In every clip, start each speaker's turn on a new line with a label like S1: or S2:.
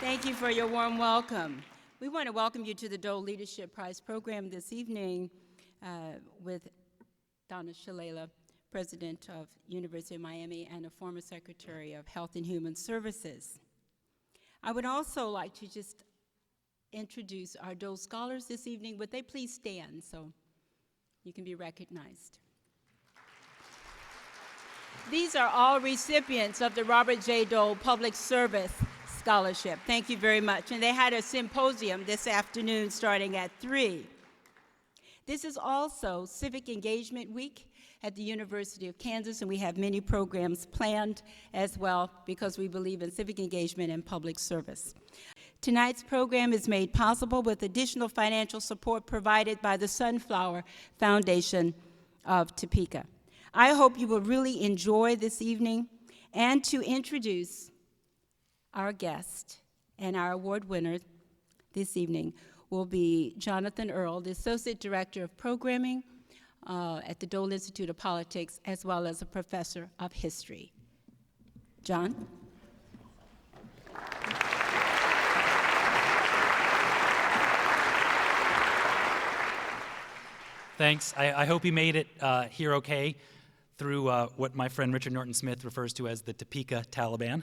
S1: Thank you for your warm welcome. We want to welcome you to the Dole Leadership Prize program this evening with Donna Shalala, President of University of Miami and a former Secretary of Health and Human Services. I would also like to just introduce our Dole Scholars this evening. Would they please stand so you can be recognized? These are all recipients of the Robert J. Dole Public Service Scholarship. Thank you very much. And they had a symposium this afternoon starting at 3. This is also Civic Engagement Week at the University of Kansas, and we have many programs planned as well because we believe in civic engagement and public service. Tonight's program is made possible with additional financial support provided by the Sunflower Foundation of Topeka. I hope you will really enjoy this evening, and to introduce our guest and our award winner this evening will be Jonathan Earl, the Associate Director of Programming at the Dole Institute of Politics, as well as a professor of history. John?
S2: Thanks. I hope you made it here okay through what my friend Richard Norton Smith refers to as the Topeka Taliban.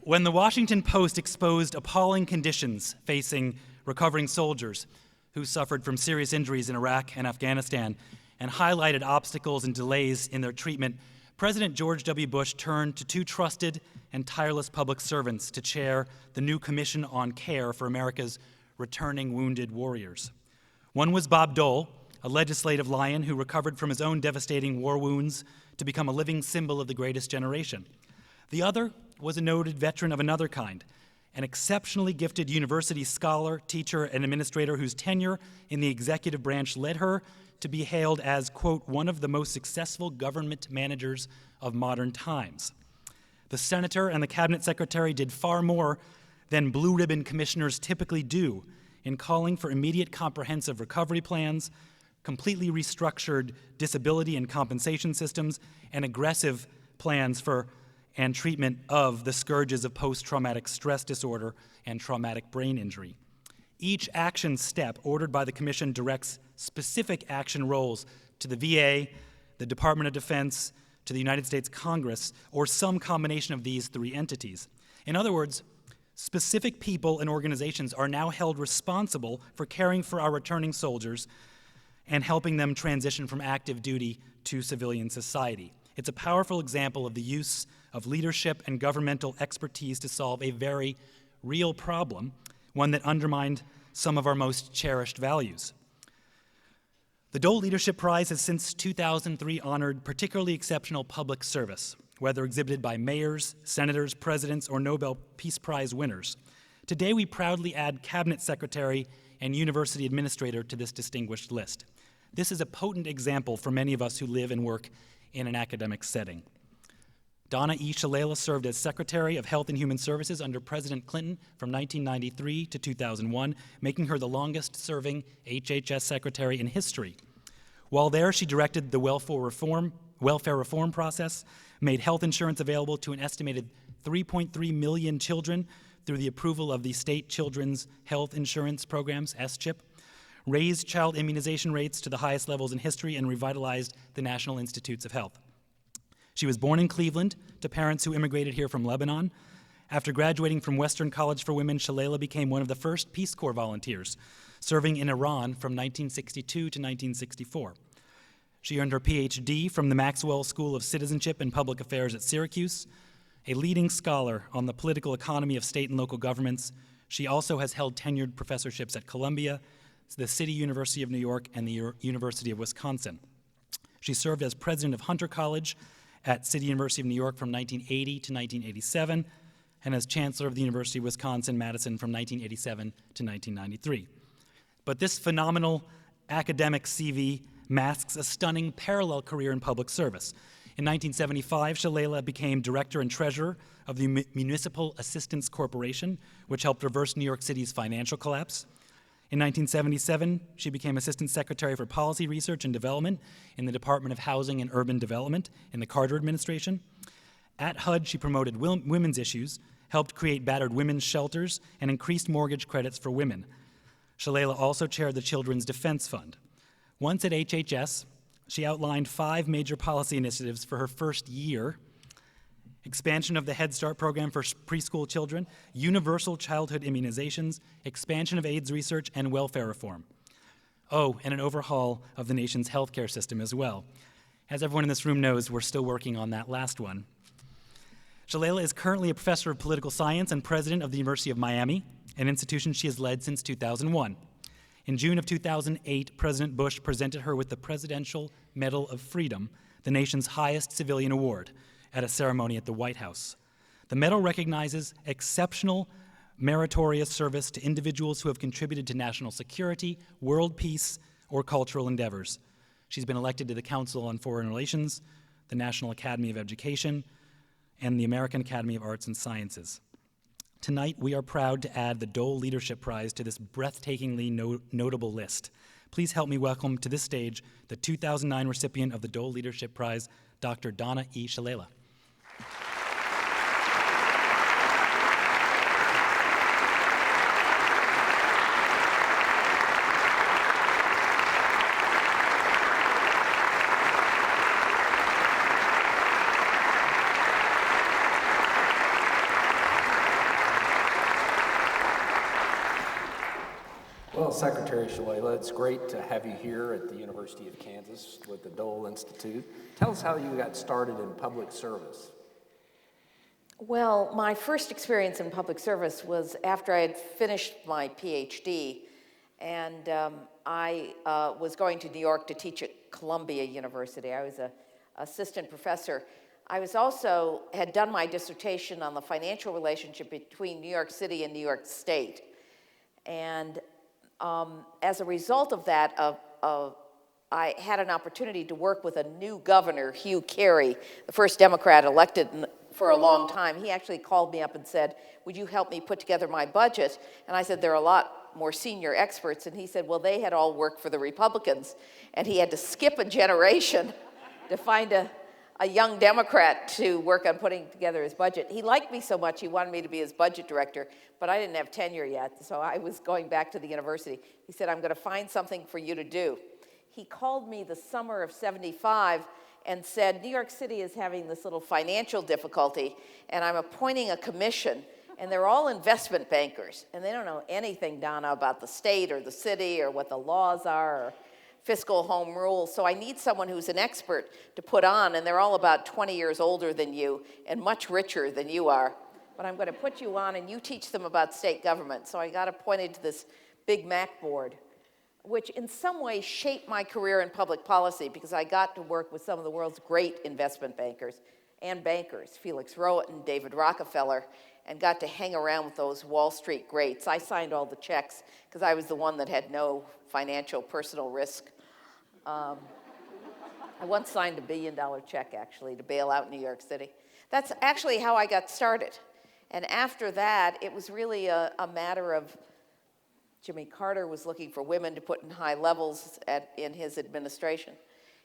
S2: When the Washington Post exposed appalling conditions facing recovering soldiers who suffered from serious injuries in Iraq and Afghanistan and highlighted obstacles and delays in their treatment, President George W. Bush turned to 2 trusted and tireless public servants to chair the new Commission on Care for America's Returning Wounded Warriors. One was Bob Dole, a legislative lion who recovered from his own devastating war wounds to become a living symbol of the greatest generation. The other was a noted veteran of another kind, an exceptionally gifted university scholar, teacher, and administrator whose tenure in the executive branch led her to be hailed as, quote, one of the most successful government managers of modern times. The senator and the cabinet secretary did far more than blue ribbon commissioners typically do in calling for immediate comprehensive recovery plans, completely restructured disability and compensation systems, and aggressive plans for and treatment of the scourges of post-traumatic stress disorder and traumatic brain injury. Each action step ordered by the Commission directs specific action roles to the VA, the Department of Defense, to the United States Congress, or some combination of these 3 entities. In other words, specific people and organizations are now held responsible for caring for our returning soldiers and helping them transition from active duty to civilian society. It's a powerful example of the use of leadership and governmental expertise to solve a very real problem, one that undermined some of our most cherished values. The Dole Leadership Prize has since 2003 honored particularly exceptional public service, whether exhibited by mayors, senators, presidents, or Nobel Peace Prize winners. Today, we proudly add cabinet secretary and university administrator to this distinguished list. This is a potent example for many of us who live and work in an academic setting. Donna E. Shalala served as Secretary of Health and Human Services under President Clinton from 1993 to 2001, making her the longest-serving HHS Secretary in history. While there, she directed the welfare reform process, made health insurance available to an estimated 3.3 million children through the approval of the State Children's Health Insurance Programs, SCHIP, raised child immunization rates to the highest levels in history, and revitalized the National Institutes of Health. She was born in Cleveland to parents who immigrated here from Lebanon. After graduating from Western College for Women, Shalala became one of the first Peace Corps volunteers, serving in Iran from 1962 to 1964. She earned her PhD from the Maxwell School of Citizenship and Public Affairs at Syracuse. A leading scholar on the political economy of state and local governments, she also has held tenured professorships at Columbia, the City University of New York, and the University of Wisconsin. She served as president of Hunter College at City University of New York from 1980 to 1987, and as chancellor of the University of Wisconsin-Madison from 1987 to 1993. But this phenomenal academic CV masks a stunning parallel career in public service. In 1975, Shalala became director and treasurer of the Municipal Assistance Corporation, which helped reverse New York City's financial collapse. In 1977, she became Assistant Secretary for Policy Research and Development in the Department of Housing and Urban Development in the Carter administration. At HUD, she promoted women's issues, helped create battered women's shelters, and increased mortgage credits for women. Shalala also chaired the Children's Defense Fund. Once at HHS, she outlined 5 major policy initiatives for her first year: expansion of the Head Start program for preschool children, universal childhood immunizations, expansion of AIDS research, and welfare reform. Oh, and an overhaul of the nation's healthcare system as well. As everyone in this room knows, we're still working on that last one. Shalala is currently a professor of political science and president of the University of Miami, an institution she has led since 2001. In June of 2008, President Bush presented her with the Presidential Medal of Freedom, the nation's highest civilian award, at a ceremony at the White House. The medal recognizes exceptional, meritorious service to individuals who have contributed to national security, world peace, or cultural endeavors. She's been elected to the Council on Foreign Relations, the National Academy of Education, and the American Academy of Arts and Sciences. Tonight, we are proud to add the Dole Leadership Prize to this breathtakingly notable list. Please help me welcome to this stage the 2009 recipient of the Dole Leadership Prize, Dr. Donna E. Shalala.
S3: Well, Secretary Shalala, it's great to have you here at the University of Kansas with the Dole Institute. Tell us how you got started in public service.
S4: Well, my first experience in public service was after I had finished my PhD, and I was going to New York to teach at Columbia University. I was an assistant professor. I was also had done my dissertation on the financial relationship between New York City and New York State. And as a result of that, I had an opportunity to work with a new governor, Hugh Carey, the first Democrat elected for a long time. He actually called me up and said, "Would you help me put together my budget?" And I said, "There are a lot more senior experts." And he said, "Well, they had all worked for the Republicans." And he had to skip a generation to find a young Democrat to work on putting together his budget. He liked me so much, he wanted me to be his budget director, but I didn't have tenure yet, so I was going back to the university. He said, "I'm going to find something for you to do." He called me the summer of '75 and said, "New York City is having this little financial difficulty, and I'm appointing a commission, and they're all investment bankers, and they don't know anything, Donna, about the state or the city or what the laws are or fiscal home rule, so I need someone who's an expert to put on, and they're all about 20 years older than you and much richer than you are. But I'm going to put you on, and you teach them about state government." So I got appointed to this Big Mac board, which in some ways shaped my career in public policy because I got to work with some of the world's great investment bankers and bankers, Felix Rohatyn, David Rockefeller, and got to hang around with those Wall Street greats. I signed all the checks because I was the one that had no financial personal risk. I once signed $1 billion check, actually, to bail out New York City. That's actually how I got started. And after that, it was really a matter of Jimmy Carter was looking for women to put in high levels in his administration.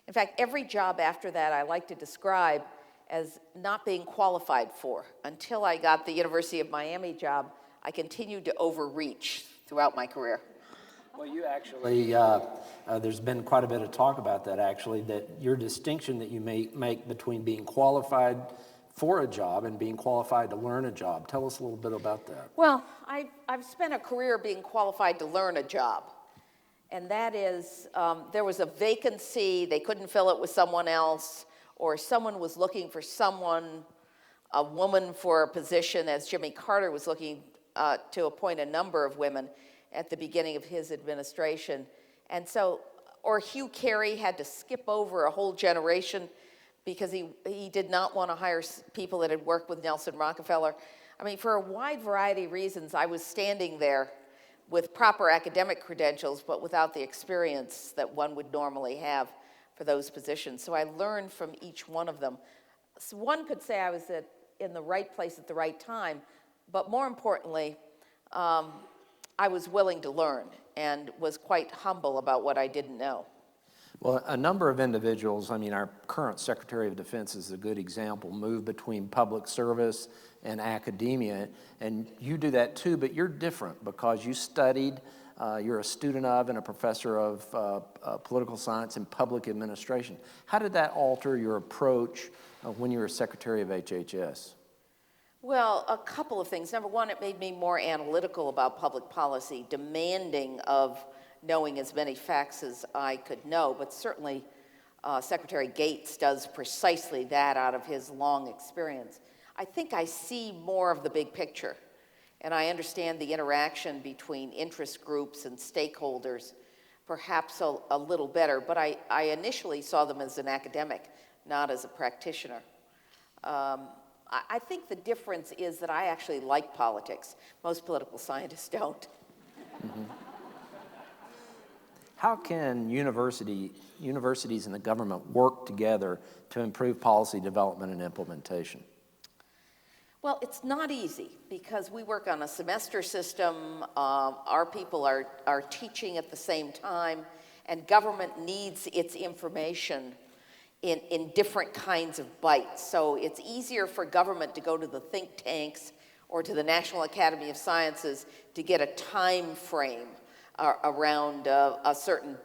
S4: In fact, every job after that I like to describe as not being qualified for. Until I got the University of Miami job, I continued to overreach throughout my career.
S3: Well, you actually, there's been quite a bit of talk about that, actually, that your distinction that you make between being qualified for a job and being qualified to learn a job. Tell us a little bit about that.
S4: Well, I've spent a career being qualified to learn a job. And that is, there was a vacancy, they couldn't fill it with someone else, or someone was looking for someone, a woman for a position, as Jimmy Carter was looking to appoint a number of women at the beginning of his administration. And so, or Hugh Carey had to skip over a whole generation because he did not want to hire people that had worked with Nelson Rockefeller. I mean, for a wide variety of reasons, I was standing there with proper academic credentials, but without the experience that one would normally have for those positions. So I learned from each one of them. So one could say I was in the right place at the right time, but more importantly, I was willing to learn and was quite humble about what I didn't know.
S3: Well, a number of individuals, I mean, our current Secretary of Defense is a good example, move between public service and academia, and you do that too, but you're different because you studied, you're a student of and a professor of political science and public administration. How did that alter your approach when you were Secretary of HHS?
S4: Well, a couple of things. Number one, it made me more analytical about public policy, demanding of knowing as many facts as I could know, but certainly Secretary Gates does precisely that out of his long experience. I think I see more of the big picture, and I understand the interaction between interest groups and stakeholders perhaps a little better, but I initially saw them as an academic, not as a practitioner. I think the difference is that I actually like politics. Most political scientists don't.
S3: Mm-hmm. How can universities and the government work together to improve policy development and implementation?
S4: Well, it's not easy because we work on a semester system. Our people are teaching at the same time, and government needs its information in different kinds of bites. So it's easier for government to go to the think tanks or to the National Academy of Sciences to get a time frame around a certain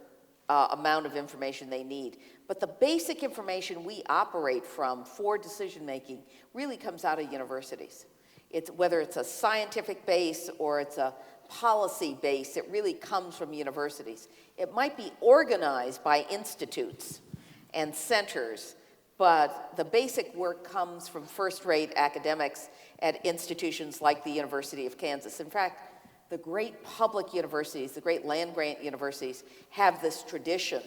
S4: amount of information they need. But the basic information we operate from for decision making really comes out of universities. Whether it's a scientific base or it's a policy base, it really comes from universities. It might be organized by institutes and centers, but the basic work comes from first-rate academics at institutions like the University of Kansas. In fact, the great public universities, the great land-grant universities, have this tradition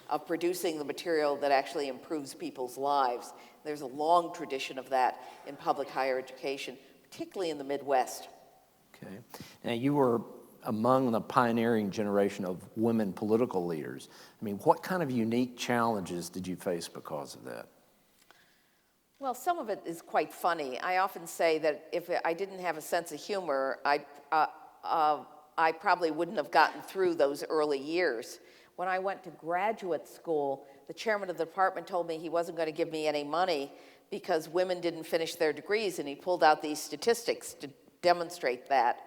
S4: of producing the material that actually improves people's lives. There's a long tradition of that in public higher education, particularly in the Midwest.
S3: Okay. Now, you were among the pioneering generation of women political leaders. I mean, what kind of unique challenges did you face because of that?
S4: Well, some of it is quite funny. I often say that if I didn't have a sense of humor, I probably wouldn't have gotten through those early years. When I went to graduate school, the chairman of the department told me he wasn't going to give me any money because women didn't finish their degrees, and he pulled out these statistics to demonstrate that.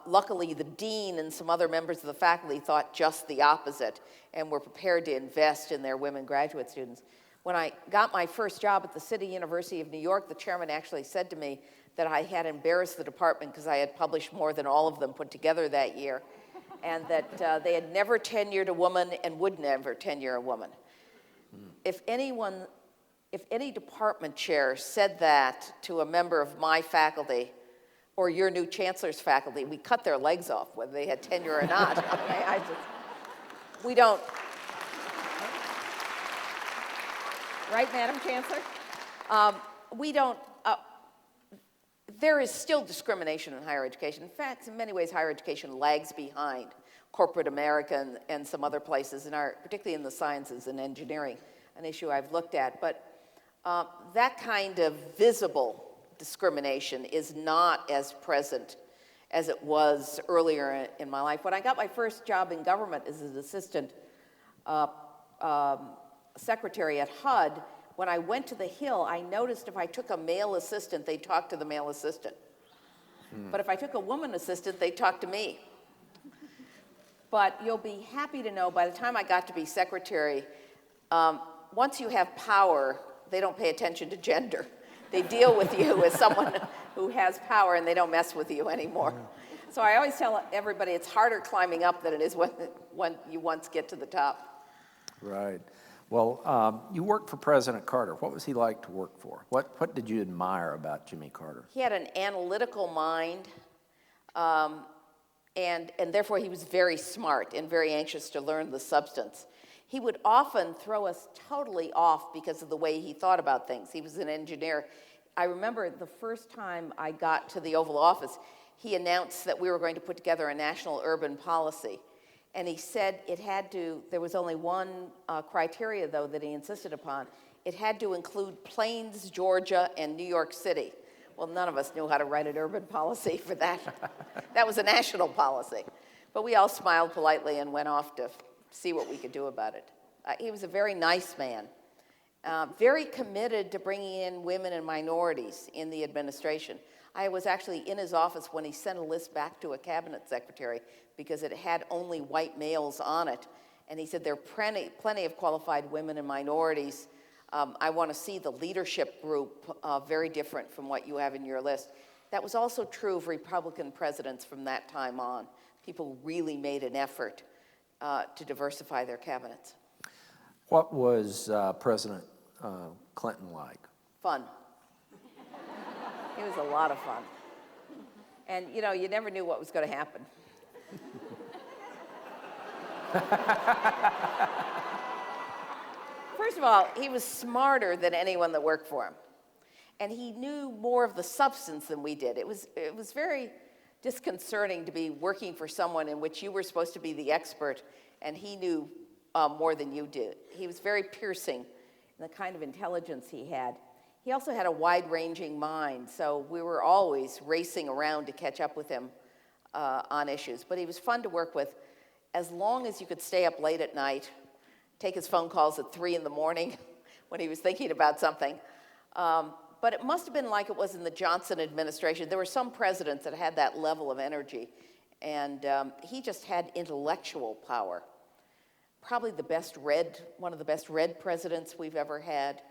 S4: Luckily, the dean and some other members of the faculty thought just the opposite and were prepared to invest in their women graduate students. When I got my first job at the City University of New York, the chairman actually said to me that I had embarrassed the department because I had published more than all of them put together that year, and that they had never tenured a woman and would never tenure a woman. If any department chair said that to a member of my faculty or your new chancellor's faculty, we cut their legs off, whether they had tenure or not. Okay? We don't. Right, Madam Chancellor? We don't. There is still discrimination in higher education. In fact, in many ways, higher education lags behind corporate America and some other places, particularly in the sciences and engineering, an issue I've looked at. But that kind of visible discrimination is not as present as it was earlier in my life. When I got my first job in government as an assistant secretary at HUD, when I went to the Hill, I noticed if I took a male assistant, they'd talk to the male assistant. But if I took a woman assistant, they'd talk to me. But you'll be happy to know, by the time I got to be secretary, once you have power, they don't pay attention to gender. They deal with you as someone who has power, and they don't mess with you anymore. So I always tell everybody it's harder climbing up than it is when you once get to the top.
S3: Right. Well, you worked for President Carter. What was he like to work for? What did you admire about Jimmy Carter?
S4: He had an analytical mind, and therefore he was very smart and very anxious to learn the substance. He would often throw us totally off because of the way he thought about things. He was an engineer. I remember the first time I got to the Oval Office, he announced that we were going to put together a national urban policy. And he said there was only one criteria, though, that he insisted upon. It had to include Plains, Georgia, and New York City. Well, none of us knew how to write an urban policy for that. That was a national policy. But we all smiled politely and went off to see what we could do about it. He was a very nice man, very committed to bringing in women and minorities in the administration. I was actually in his office when he sent a list back to a cabinet secretary because it had only white males on it. And he said, there are plenty of qualified women and minorities. I want to see the leadership group very different from what you have in your list. That was also true of Republican presidents from that time on. People really made an effort to diversify their cabinets.
S3: What was President Clinton like?
S4: Fun. It was a lot of fun. And, you know, you never knew what was going to happen. First of all, he was smarter than anyone that worked for him. And he knew more of the substance than we did. It was very disconcerting to be working for someone in which you were supposed to be the expert, and he knew more than you did. He was very piercing in the kind of intelligence he had. He also had a wide-ranging mind, so we were always racing around to catch up with him on issues. But he was fun to work with as long as you could stay up late at night, take his phone calls at 3 in the morning when he was thinking about something. But it must have been like it was in the Johnson administration. There were some presidents that had that level of energy, and he just had intellectual power. Probably one of the best read presidents we've ever had.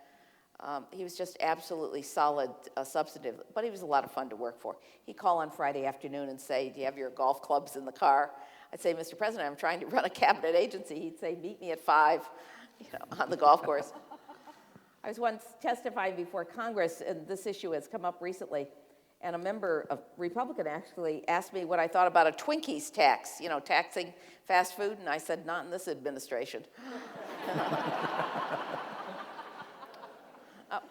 S4: He was just absolutely solid, substantive, but he was a lot of fun to work for. He'd call on Friday afternoon and say, do you have your golf clubs in the car? I'd say, Mr. President, I'm trying to run a cabinet agency. He'd say, meet me at 5, on the golf course. I was once testifying before Congress, and this issue has come up recently, and a Republican actually asked me what I thought about a Twinkies tax, taxing fast food, and I said, not in this administration.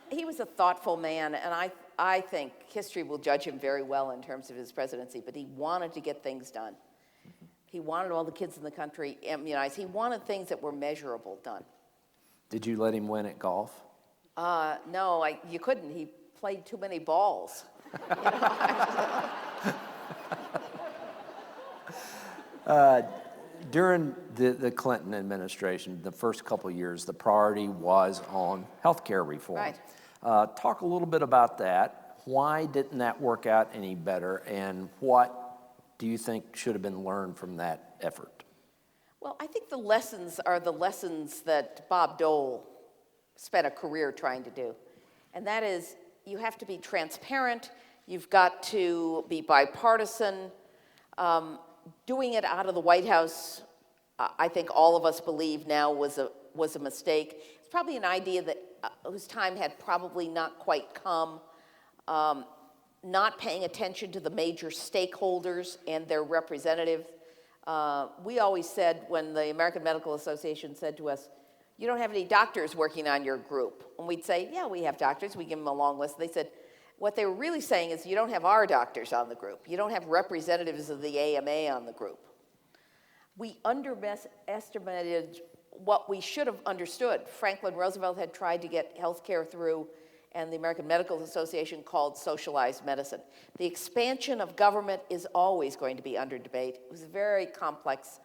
S4: He was a thoughtful man, and I think history will judge him very well in terms of his presidency, but he wanted to get things done. He wanted all the kids in the country immunized. He wanted things that were measurable done.
S3: Did you let him win at golf?
S4: No, you couldn't. He played too many balls.
S3: During the Clinton administration, the first couple of years, the priority was on health care reform.
S4: Right.
S3: Talk a little bit about that. Why didn't that work out any better, and what do you think should have been learned from that effort?
S4: Well, I think the lessons are the lessons that Bob Dole spent a career trying to do. And that is, you have to be transparent, you've got to be bipartisan. Doing it out of the White House, I think all of us believe now was a mistake. It's probably an idea that whose time had probably not quite come. Not paying attention to the major stakeholders and their representatives. We always said, when the American Medical Association said to us, you don't have any doctors working on your group. And we'd say, yeah, we have doctors. We give them a long list. They said, what they were really saying is, you don't have our doctors on the group. You don't have representatives of the AMA on the group. We underestimated what we should have understood. Franklin Roosevelt had tried to get health care through, and the American Medical Association called socialized medicine. The expansion of government is always going to be under debate. It was a very complex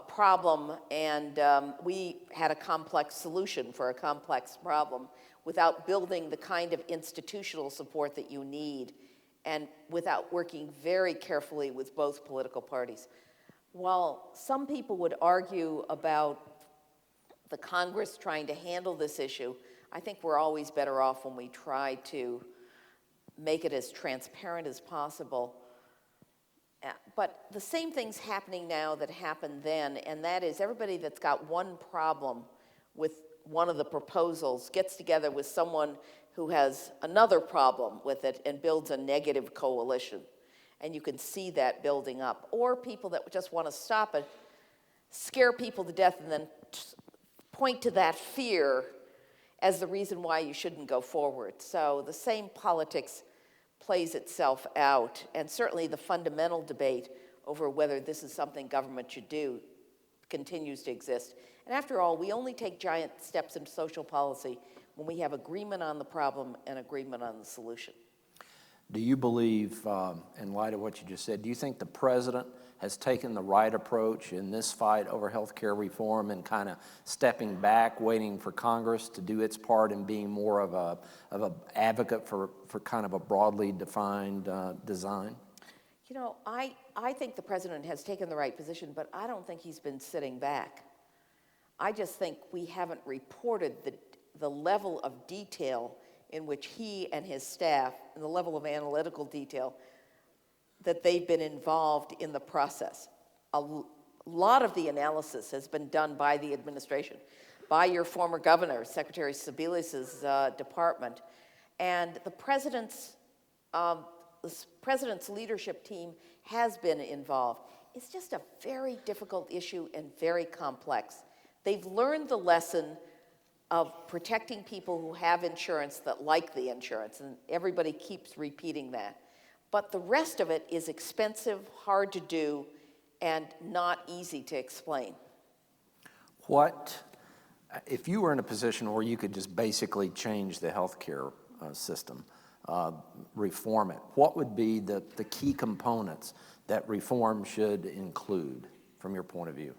S4: problem, and we had a complex solution for a complex problem without building the kind of institutional support that you need, and without working very carefully with both political parties. While some people would argue about the Congress trying to handle this issue, I think we're always better off when we try to make it as transparent as possible. But the same thing's happening now that happened then, and that is everybody that's got one problem with one of the proposals gets together with someone who has another problem with it and builds a negative coalition. And you can see that building up. Or people that just want to stop it, scare people to death, and then point to that fear as the reason why you shouldn't go forward. So the same politics plays itself out, and certainly the fundamental debate over whether this is something government should do continues to exist. And after all, we only take giant steps in social policy when we have agreement on the problem and agreement on the solution.
S3: Do you believe, in light of what you just said, do you think the president has taken the right approach in this fight over health care reform and kind of stepping back, waiting for Congress to do its part in being more of a advocate for kind of a broadly defined design?
S4: You know, I think the president has taken the right position, but I don't think he's been sitting back. I just think we haven't reported the level of detail in which he and his staff, and the level of analytical detail that they've been involved in the process. A lot of the analysis has been done by the administration, by your former governor, Secretary Sebelius's department, and the president's leadership team has been involved. It's just a very difficult issue and very complex. They've learned the lesson of protecting people who have insurance that like the insurance, and everybody keeps repeating that. But the rest of it is expensive, hard to do, and not easy to explain.
S3: If you were in a position where you could just basically change the healthcare system, reform it, what would be the key components that reform should include from your point of view?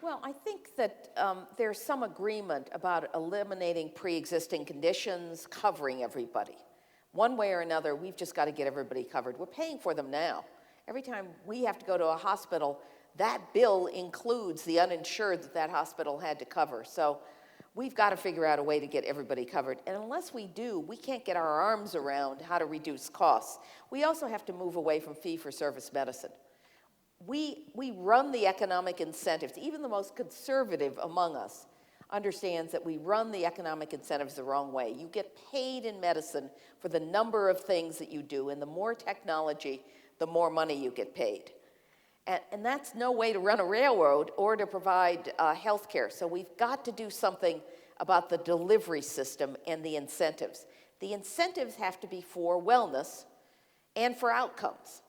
S4: Well, I think that there's some agreement about eliminating pre-existing conditions, covering everybody. One way or another, we've just got to get everybody covered. We're paying for them now. Every time we have to go to a hospital, that bill includes the uninsured that hospital had to cover. So we've got to figure out a way to get everybody covered. And unless we do, we can't get our arms around how to reduce costs. We also have to move away from fee-for-service medicine. We run the economic incentives. Even the most conservative among us understands that we run the economic incentives the wrong way. You get paid in medicine for the number of things that you do, and the more technology, the more money you get paid. And that's no way to run a railroad or to provide health care. So we've got to do something about the delivery system and the incentives. The incentives have to be for wellness and for outcomes.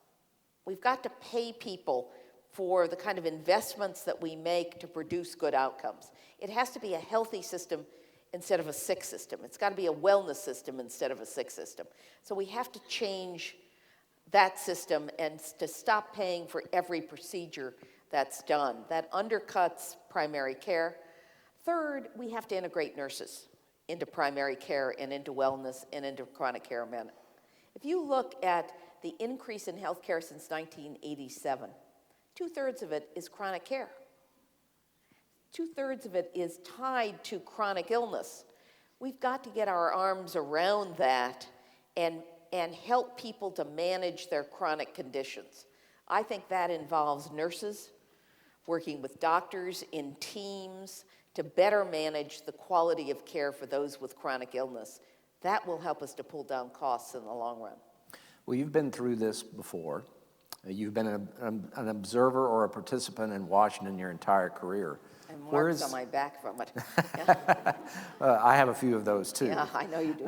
S4: We've got to pay people for the kind of investments that we make to produce good outcomes. It has to be a healthy system instead of a sick system. It's got to be a wellness system instead of a sick system. So we have to change that system and to stop paying for every procedure that's done. That undercuts primary care. Third, we have to integrate nurses into primary care and into wellness and into chronic care management. If you look at the increase in health care since 1987, 2/3 of it is chronic care. 2/3 of it is tied to chronic illness. We've got to get our arms around that and help people to manage their chronic conditions. I think that involves nurses working with doctors in teams to better manage the quality of care for those with chronic illness. That will help us to pull down costs in the long run.
S3: Well, you've been through this before. You've been an observer or a participant in Washington your entire career.
S4: And marks on my back from it.
S3: I have a few of those too.
S4: Yeah, I know you do.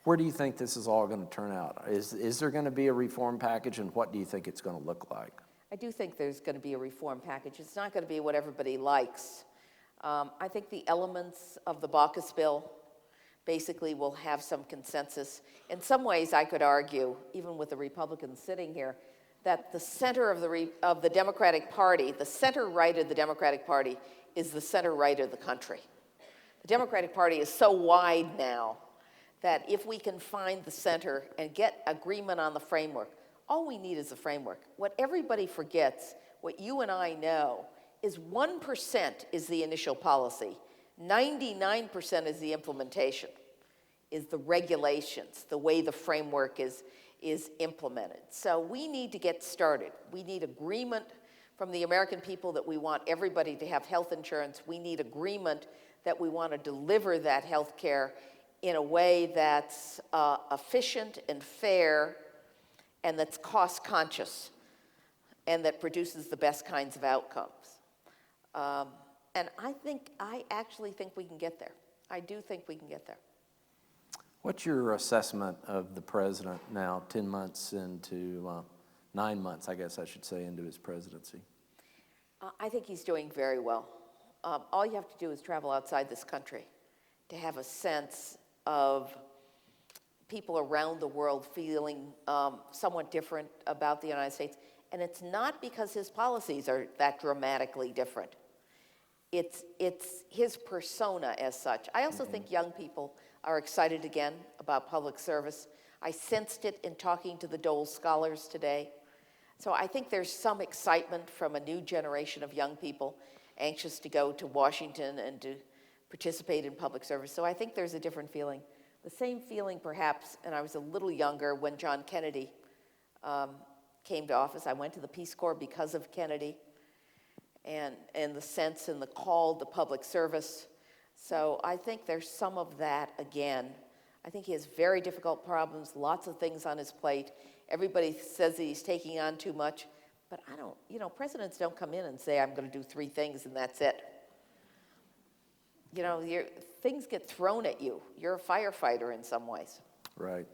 S3: Where do you think this is all going to turn out? Is there going to be a reform package, and what do you think it's going to look like?
S4: I do think there's going to be a reform package. It's not going to be what everybody likes. I think the elements of the Baucus bill basically will have some consensus. In some ways, I could argue, even with the Republicans sitting here, that the center of the Democratic Party, the center right of the Democratic Party, is the center right of the country. The Democratic Party is so wide now that if we can find the center and get agreement on the framework, all we need is a framework. What everybody forgets, what you and I know, is 1% is the initial policy, 99% is the implementation, is the regulations, the way the framework is implemented. So we need to get started. We need agreement from the American people that we want everybody to have health insurance. We need agreement that we want to deliver that health care in a way that's efficient and fair and that's cost conscious and that produces the best kinds of outcomes. And I actually think we can get there. I do think we can get there.
S3: What's your assessment of the president now, 10 months into, 9 months, I guess I should say, into his presidency?
S4: I think he's doing very well. All you have to do is travel outside this country to have a sense of people around the world feeling somewhat different about the United States. And it's not because his policies are that dramatically different. It's his persona as such. I also think young people are excited again about public service. I sensed it in talking to the Dole scholars today. So I think there's some excitement from a new generation of young people anxious to go to Washington and to participate in public service. So I think there's a different feeling. The same feeling perhaps, and I was a little younger when John Kennedy came to office. I went to the Peace Corps because of Kennedy and the sense and the call to public service. So I think there's some of that again. I think he has very difficult problems, lots of things on his plate. Everybody says that he's taking on too much, but I don't, presidents don't come in and say, I'm going to do 3 things and that's it. Things get thrown at you. You're a firefighter in some ways.
S3: Right.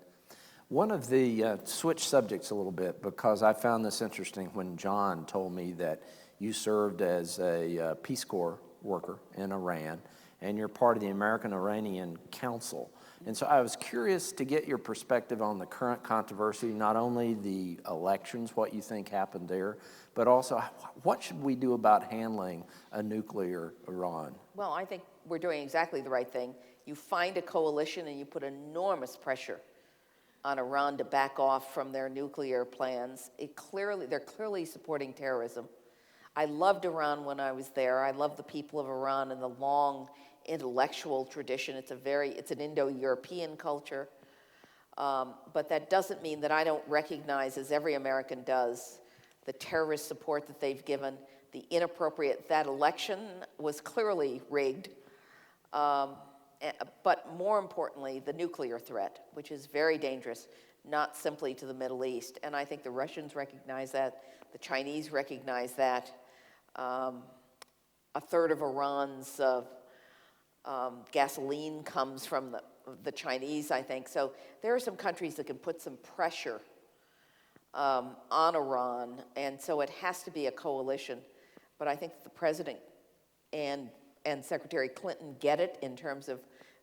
S3: One of the, switch subjects a little bit, because I found this interesting when John told me that you served as a Peace Corps worker in Iran, and you're part of the American-Iranian Council. And so I was curious to get your perspective on the current controversy, not only the elections, what you think happened there, but also what should we do about handling a nuclear Iran?
S4: Well, I think we're doing exactly the right thing. You find a coalition and you put enormous pressure on Iran to back off from their nuclear plans. They're clearly supporting terrorism. I loved Iran when I was there. I love the people of Iran and the long intellectual tradition. It's an Indo-European culture. But that doesn't mean that I don't recognize, as every American does, the terrorist support that they've given, that election was clearly rigged. But more importantly, the nuclear threat, which is very dangerous, not simply to the Middle East. And I think the Russians recognize that, the Chinese recognize that. A third of Iran's gasoline comes from the Chinese, I think. So there are some countries that can put some pressure on Iran, and so it has to be a coalition. But I think the president and Secretary Clinton get it in terms of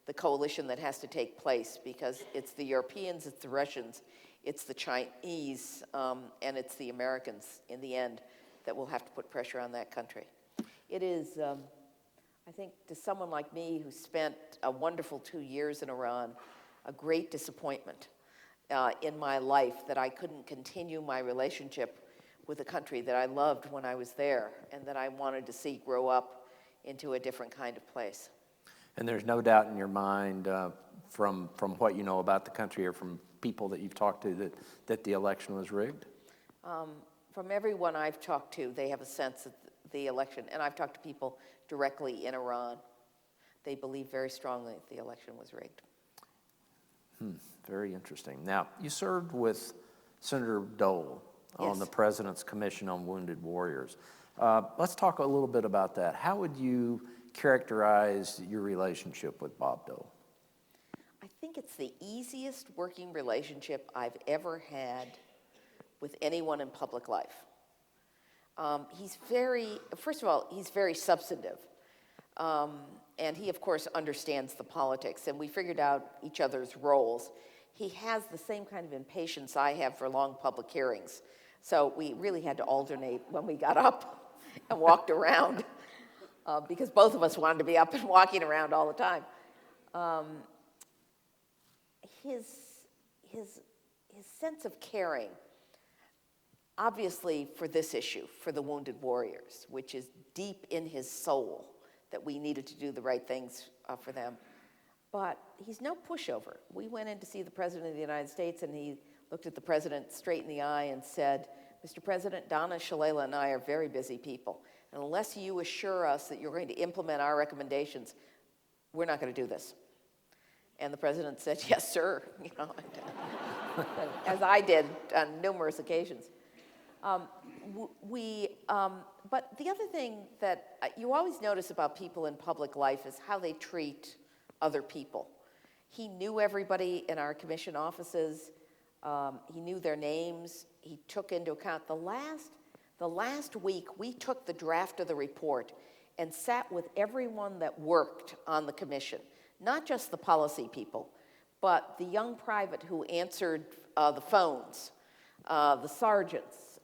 S4: the coalition that has to take place, because it's the Europeans, it's the Russians, it's the Chinese, and it's the Americans in the end that will have to put pressure on that country. It is, I think, to someone like me who spent a wonderful 2 years in Iran, a great disappointment in my life that I couldn't continue my relationship with a country that I loved when I was there and that I wanted to see grow up into a different kind of place.
S3: And there's no doubt in your mind, from what you know about the country or from people that you've talked to, that the election was rigged?
S4: From everyone I've talked to, they have a sense that the election, and I've talked to people directly in Iran, they believe very strongly that the election was rigged.
S3: Very interesting. Now, you served with Senator Dole on the President's Commission on Wounded Warriors. Let's talk a little bit about that. How would you characterize your relationship with Bob Dole?
S4: I think it's the easiest working relationship I've ever had with anyone in public life. First of all, he's very substantive. And he, of course, understands the politics, and we figured out each other's roles. He has the same kind of impatience I have for long public hearings. So we really had to alternate when we got up and walked around, because both of us wanted to be up and walking around all the time. His sense of caring, obviously for this issue, for the wounded warriors, which is deep in his soul, that we needed to do the right things for them. But he's no pushover. We went in to see the President of the United States, and he looked at the President straight in the eye and said, Mr. President, Donna Shalala and I are very busy people. And unless you assure us that you're going to implement our recommendations, we're not going to do this. And the President said, yes, sir, as I did on numerous occasions. But the other thing that you always notice about people in public life is how they treat other people. He knew everybody in our commission offices. He knew their names. He took into account the last week, we took the draft of the report and sat with everyone that worked on the commission, not just the policy people, but the young private who answered the phones, the sergeants,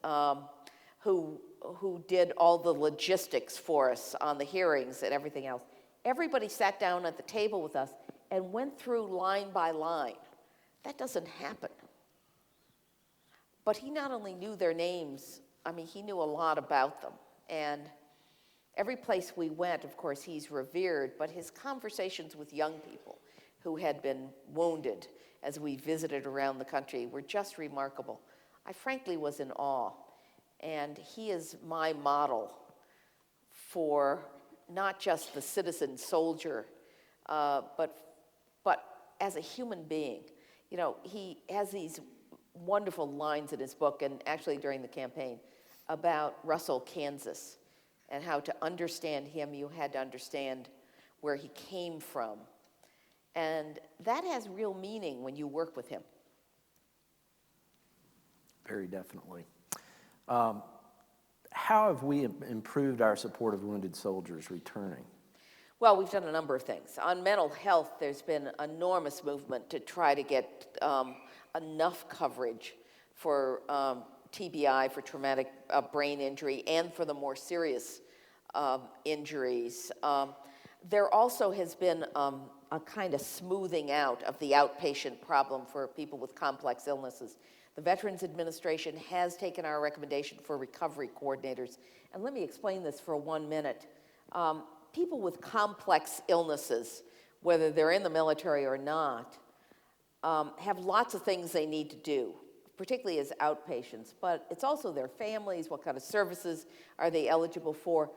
S4: who did all the logistics for us on the hearings and everything else, everybody sat down at the table with us and went through line by line. That doesn't happen. But he not only knew their names, I mean, he knew a lot about them. And every place we went, of course, he's revered, but his conversations with young people who had been wounded as we visited around the country were just remarkable. I frankly was in awe. And he is my model for not just the citizen soldier, but as a human being. You know, he has these wonderful lines in his book, and actually during the campaign, about Russell, Kansas, and how to understand him, you had to understand where he came from. And that has real meaning when you work with him.
S3: Very definitely. How have we improved our support of wounded soldiers returning?
S4: Well, we've done a number of things. On mental health, there's been enormous movement to try to get enough coverage for TBI, for traumatic brain injury, and for the more serious injuries. There also has been a kind of smoothing out of the outpatient problem for people with complex illnesses. The Veterans Administration has taken our recommendation for recovery coordinators. And let me explain this for 1 minute. People with complex illnesses, whether they're in the military or not, have lots of things they need to do, particularly as outpatients, but it's also their families, what kind of services are they eligible for.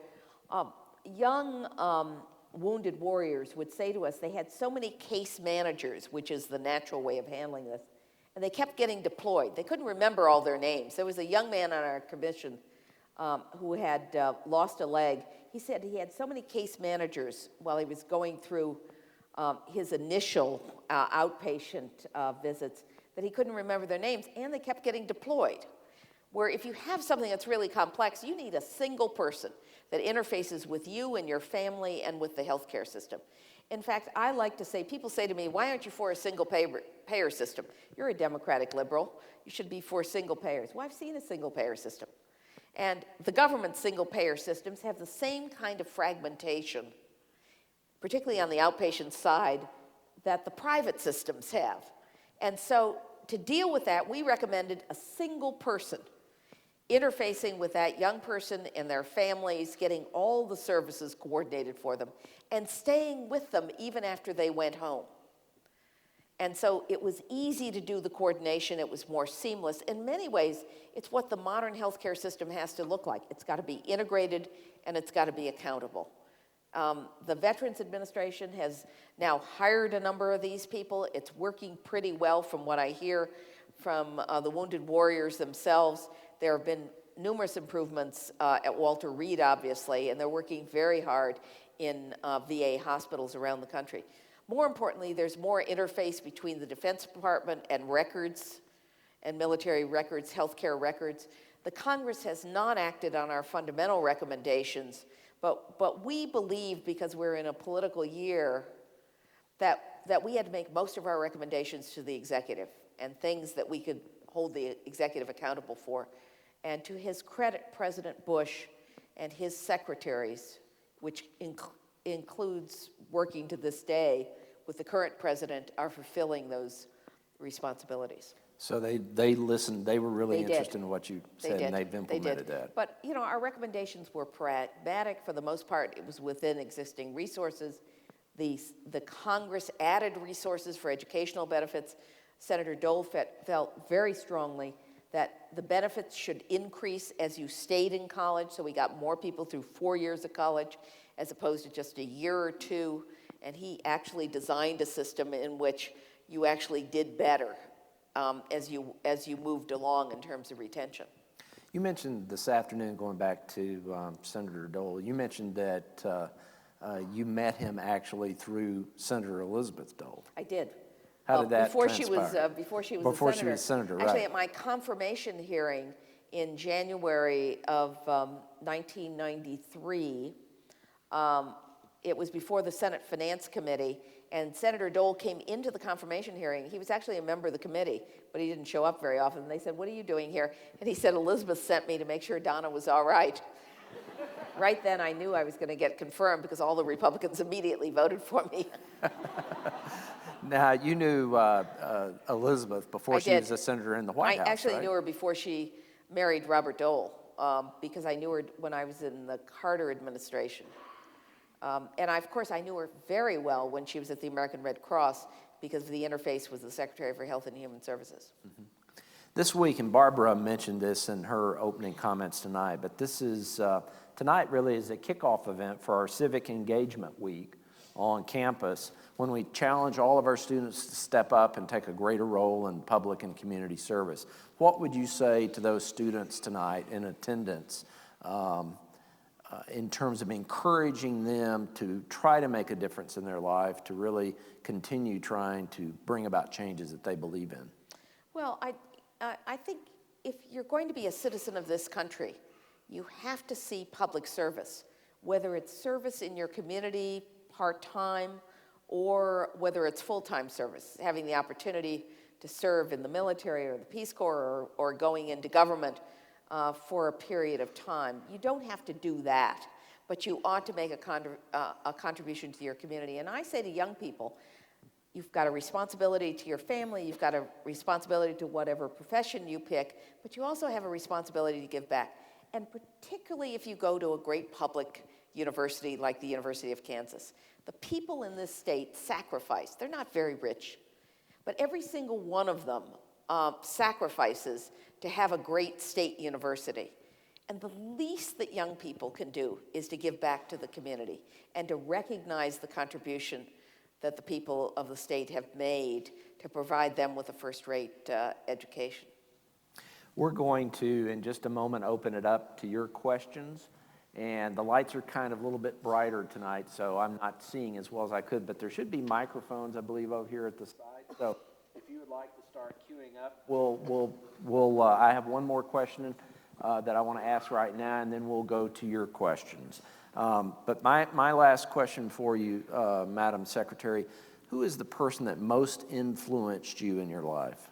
S4: Young wounded warriors would say to us they had so many case managers, which is the natural way of handling this, and they kept getting deployed. They couldn't remember all their names. There was a young man on our commission who had lost a leg. He said he had so many case managers while he was going through his initial outpatient visits that he couldn't remember their names, and they kept getting deployed. Where if you have something that's really complex, you need a single person that interfaces with you and your family and with the healthcare system. In fact, I like to say, people say to me, why aren't you for a single payer system? You're a Democratic liberal. You should be for single payers. Well, I've seen a single payer system. And the government single payer systems have the same kind of fragmentation, particularly on the outpatient side, that the private systems have. And so to deal with that, we recommended a single person interfacing with that young person and their families, getting all the services coordinated for them, and staying with them even after they went home. And so it was easy to do the coordination. It was more seamless. In many ways, it's what the modern healthcare system has to look like. It's got to be integrated, and it's got to be accountable. The Veterans Administration has now hired a number of these people. It's working pretty well from what I hear from the wounded warriors themselves. There have been numerous improvements at Walter Reed, obviously, and they're working very hard in VA hospitals around the country. More importantly, there's more interface between the Defense Department and records, and military records, healthcare records. The Congress has not acted on our fundamental recommendations, but we believe, because we're in a political year, that we had to make most of our recommendations to the executive and things that we could hold the executive accountable for. And to his credit, President Bush and his secretaries, which includes working to this day with the current president, are fulfilling those responsibilities.
S3: So they listened, they were really
S4: They did.
S3: interested in what you said, and they've implemented
S4: They did.
S3: that.
S4: But, you know, our recommendations were pragmatic for the most part. It was within existing resources. The Congress added resources for educational benefits. Senator Dole felt very strongly that the benefits should increase as you stayed in college, so we got more people through 4 years of college as opposed to just a year or two. And he actually designed a system in which you actually did better as you moved along in terms of retention.
S3: You mentioned this afternoon, going back to Senator Dole, you mentioned that you met him actually through Senator Elizabeth Dole.
S4: I did.
S3: How did that
S4: before
S3: transpire?
S4: Before she was
S3: Before
S4: a senator.
S3: she was senator, right.
S4: Actually, at my confirmation hearing in January of 1993, it was before the Senate Finance Committee, And Senator Dole came into the confirmation hearing. He was actually a member of the committee, but he didn't show up very often. And they said, "What are you doing here?" And he said, "Elizabeth sent me to make sure Donna was all right." Right then, I knew I was going to get confirmed because all the Republicans immediately voted for me.
S3: Now, you knew Elizabeth before she was a senator in the White House,
S4: I actually
S3: right?
S4: knew her before she married Robert Dole, because I knew her when I was in the Carter administration. And of course, I knew her very well when she was at the American Red Cross because of the interface with the Secretary for Health and Human Services.
S3: Mm-hmm. This week, and Barbara mentioned this in her opening comments tonight, but this is, tonight really is a kickoff event for our Civic Engagement Week on campus, when we challenge all of our students to step up and take a greater role in public and community service. What would you say to those students tonight in attendance in terms of encouraging them to try to make a difference in their life, to really continue trying to bring about changes that they believe in?
S4: Well, I think if you're going to be a citizen of this country, you have to see public service, whether it's service in your community part-time or whether it's full-time service, having the opportunity to serve in the military or the Peace Corps or going into government for a period of time. You don't have to do that, but you ought to make a contribution to your community. And I say to young people, you've got a responsibility to your family, you've got a responsibility to whatever profession you pick, but you also have a responsibility to give back. And particularly if you go to a great public university like the University of Kansas. The people in this state sacrifice. They're not very rich, but every single one of them sacrifices to have a great state university. And the least that young people can do is to give back to the community and to recognize the contribution that the people of the state have made to provide them with a first-rate education.
S3: We're going to, in just a moment, open it up to your questions. And the lights are kind of a little bit brighter tonight, so I'm not seeing as well as I could, but there should be microphones, I believe, over here at the side. So if you would like to start queuing up, I have one more question that I want to ask right now, and then we'll go to your questions. But my last question for you, Madam Secretary, who is the person that most influenced you in your life?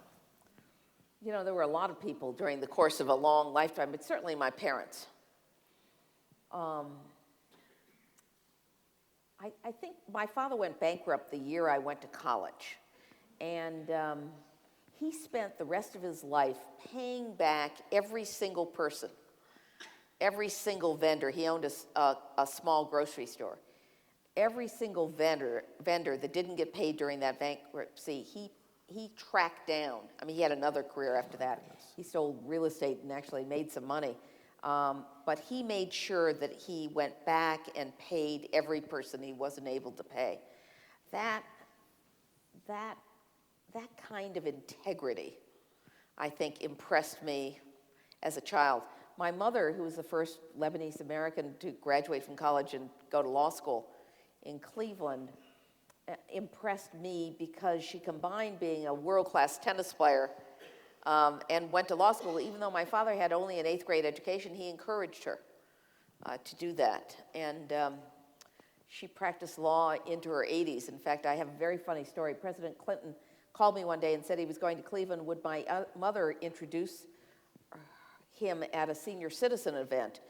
S4: You know, there were a lot of people during the course of a long lifetime, but certainly my parents. I think my father went bankrupt the year I went to college, and he spent the rest of his life paying back every single person, every single vendor. He owned a small grocery store. Every single vendor that didn't get paid during that bankruptcy, he tracked down. I mean, he had another career after that. He sold real estate and actually made some money. But he made sure that he went back and paid every person he wasn't able to pay. That kind of integrity, I think, impressed me as a child. My mother, who was the first Lebanese American to graduate from college and go to law school in Cleveland, impressed me because she combined being a world-class tennis player and went to law school. Even though my father had only an 8th grade education, he encouraged her to do that. And she practiced law into her 80s. In fact, I have a very funny story. President Clinton called me one day and said he was going to Cleveland. Would my mother introduce him at a senior citizen event?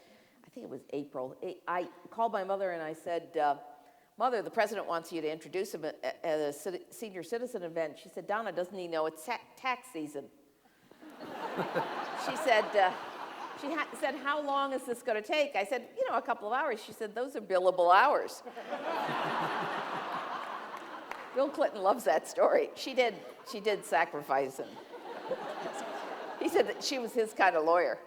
S4: I think it was April. I called my mother and I said, Mother, the president wants you to introduce him at a senior citizen event. She said, Donna, doesn't he know it's tax season? She said, how long is this going to take? I said, a couple of hours. She said, those are billable hours. Bill Clinton loves that story. She did sacrifice him. He said that she was his kind of lawyer.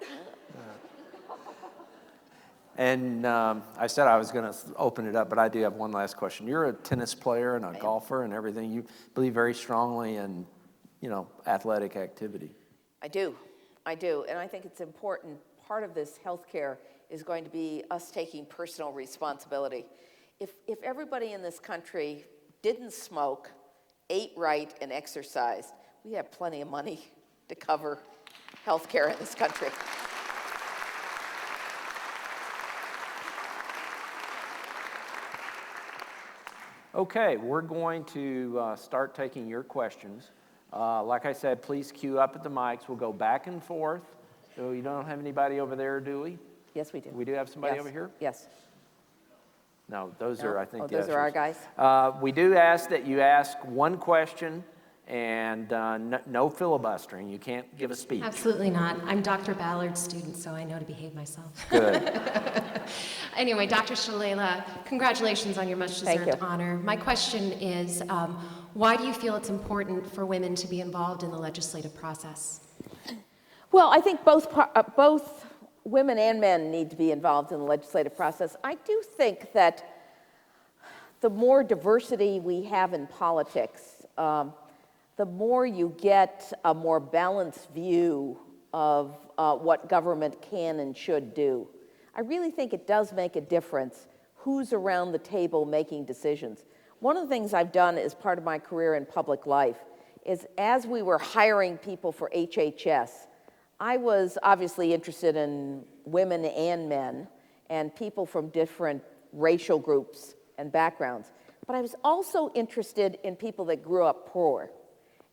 S3: And I said I was going to open it up, but I do have one last question. You're a tennis player and a golfer and everything. You believe very strongly in, athletic activity.
S4: I do. And I think it's important. Part of this healthcare is going to be us taking personal responsibility. If everybody in this country didn't smoke, ate right, and exercised, we have plenty of money to cover healthcare in this country.
S3: Okay, we're going to start taking your questions. Like I said, please queue up at the mics. We'll go back and forth. So you don't have anybody over there, do we?
S4: Yes, we do.
S3: We do have somebody
S4: Yes.
S3: over here?
S4: Yes.
S3: No, those
S4: No?
S3: are, I think,
S4: Oh,
S3: the
S4: those are our
S3: ushers.
S4: guys?
S3: We do ask that you ask one question and no filibustering. You can't give a speech.
S5: Absolutely not. I'm Dr. Ballard's student, so I know to behave myself.
S3: Good.
S5: Anyway, Dr. Shalala, congratulations on your
S4: Thank
S5: much-deserved
S4: you.
S5: honor. My question is, why do you feel it's important for women to be involved in the legislative process?
S4: Well, I think both women and men need to be involved in the legislative process. I do think that the more diversity we have in politics, the more you get a more balanced view of what government can and should do. I really think it does make a difference who's around the table making decisions. One of the things I've done as part of my career in public life is as we were hiring people for HHS, I was obviously interested in women and men and people from different racial groups and backgrounds. But I was also interested in people that grew up poor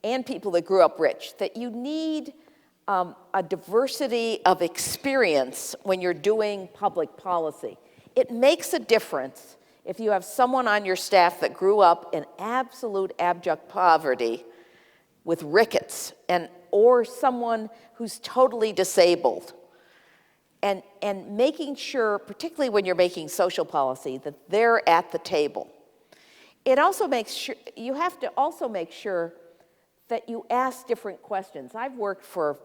S4: and people that grew up rich, that you need a diversity of experience when you're doing public policy. It makes a difference if you have someone on your staff that grew up in absolute abject poverty with rickets, or someone who's totally disabled. And making sure, particularly when you're making social policy, that they're at the table. It also makes sure, you have to also make sure that you ask different questions. I've worked for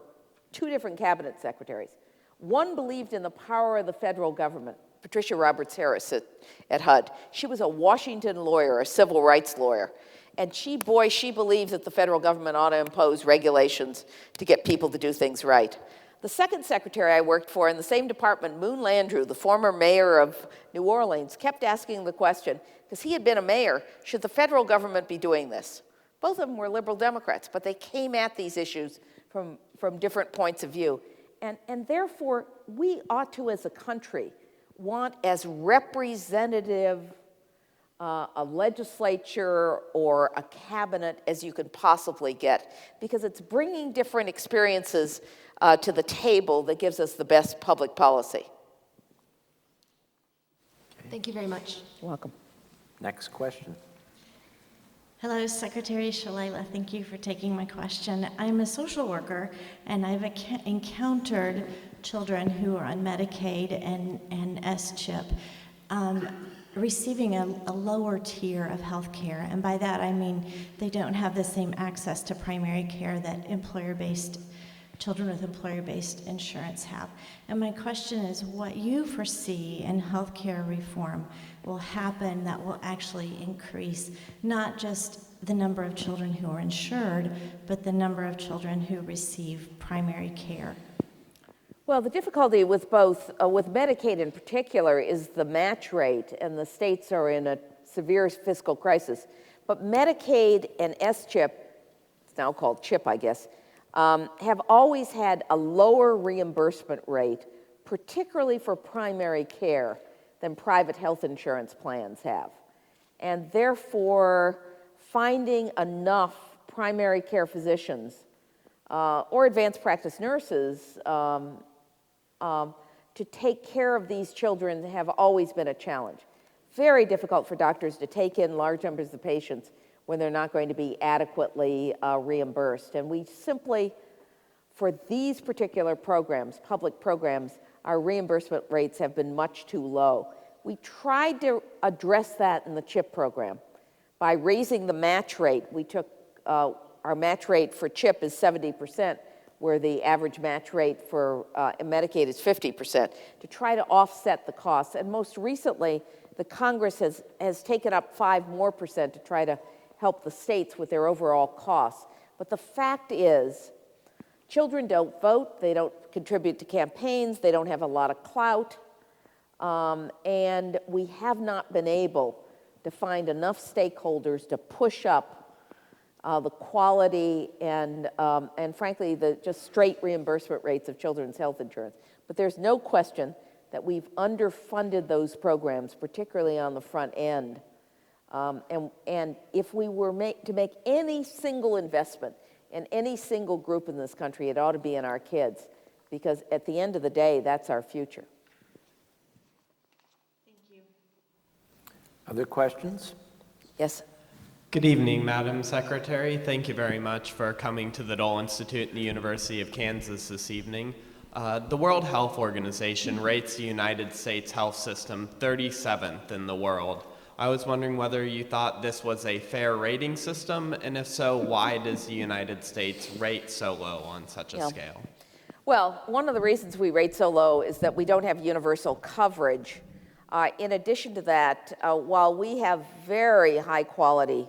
S4: 2 different cabinet secretaries. One believed in the power of the federal government, Patricia Roberts Harris at HUD. She was a Washington lawyer, a civil rights lawyer. And she believed that the federal government ought to impose regulations to get people to do things right. The second secretary I worked for in the same department, Moon Landrieu, the former mayor of New Orleans, kept asking the question, because he had been a mayor, should the federal government be doing this? Both of them were liberal Democrats, but they came at these issues from different points of view. And therefore, we ought to, as a country, want as representative a legislature or a cabinet as you can possibly get, because it's bringing different experiences to the table that gives us the best public policy.
S5: Thank you very much.
S4: You're welcome.
S3: Next question.
S6: Hello, Secretary Shalala. Thank you for taking my question. I'm a social worker, and I've encountered children who are on Medicaid and S-CHIP receiving a lower tier of health care. And by that, I mean they don't have the same access to primary care that children with employer-based insurance have. And my question is what you foresee in healthcare reform will happen that will actually increase not just the number of children who are insured, but the number of children who receive primary care.
S4: Well, the difficulty with both, with Medicaid in particular, is the match rate, and the states are in a severe fiscal crisis. But Medicaid and S-CHIP, it's now called CHIP, I guess, have always had a lower reimbursement rate, particularly for primary care, than private health insurance plans have. And therefore, finding enough primary care physicians or advanced practice nurses to take care of these children have always been a challenge. Very difficult for doctors to take in large numbers of patients when they're not going to be adequately reimbursed. And we simply, for these particular programs, public programs, our reimbursement rates have been much too low. We tried to address that in the CHIP program by raising the match rate. We took, our match rate for CHIP is 70%, where the average match rate for Medicaid is 50%, to try to offset the costs. And most recently, the Congress has taken up 5% more to try to help the states with their overall costs. But the fact is, children don't vote, they don't contribute to campaigns, they don't have a lot of clout, and we have not been able to find enough stakeholders to push up the quality and frankly, the just straight reimbursement rates of children's health insurance. But there's no question that we've underfunded those programs, particularly on the front end, And if we were to make any single investment in any single group in this country, it ought to be in our kids, because at the end of the day, that's our future.
S1: Thank you.
S3: Other questions?
S4: Yes?
S7: Good evening, Madam Secretary. Thank you very much for coming to the Dole Institute and the University of Kansas this evening. The World Health Organization rates the United States health system 37th in the world. I was wondering whether you thought this was a fair rating system, and if so, why does the United States rate so low on such a scale?
S4: Well, one of the reasons we rate so low is that we don't have universal coverage. In addition to that, while we have very high quality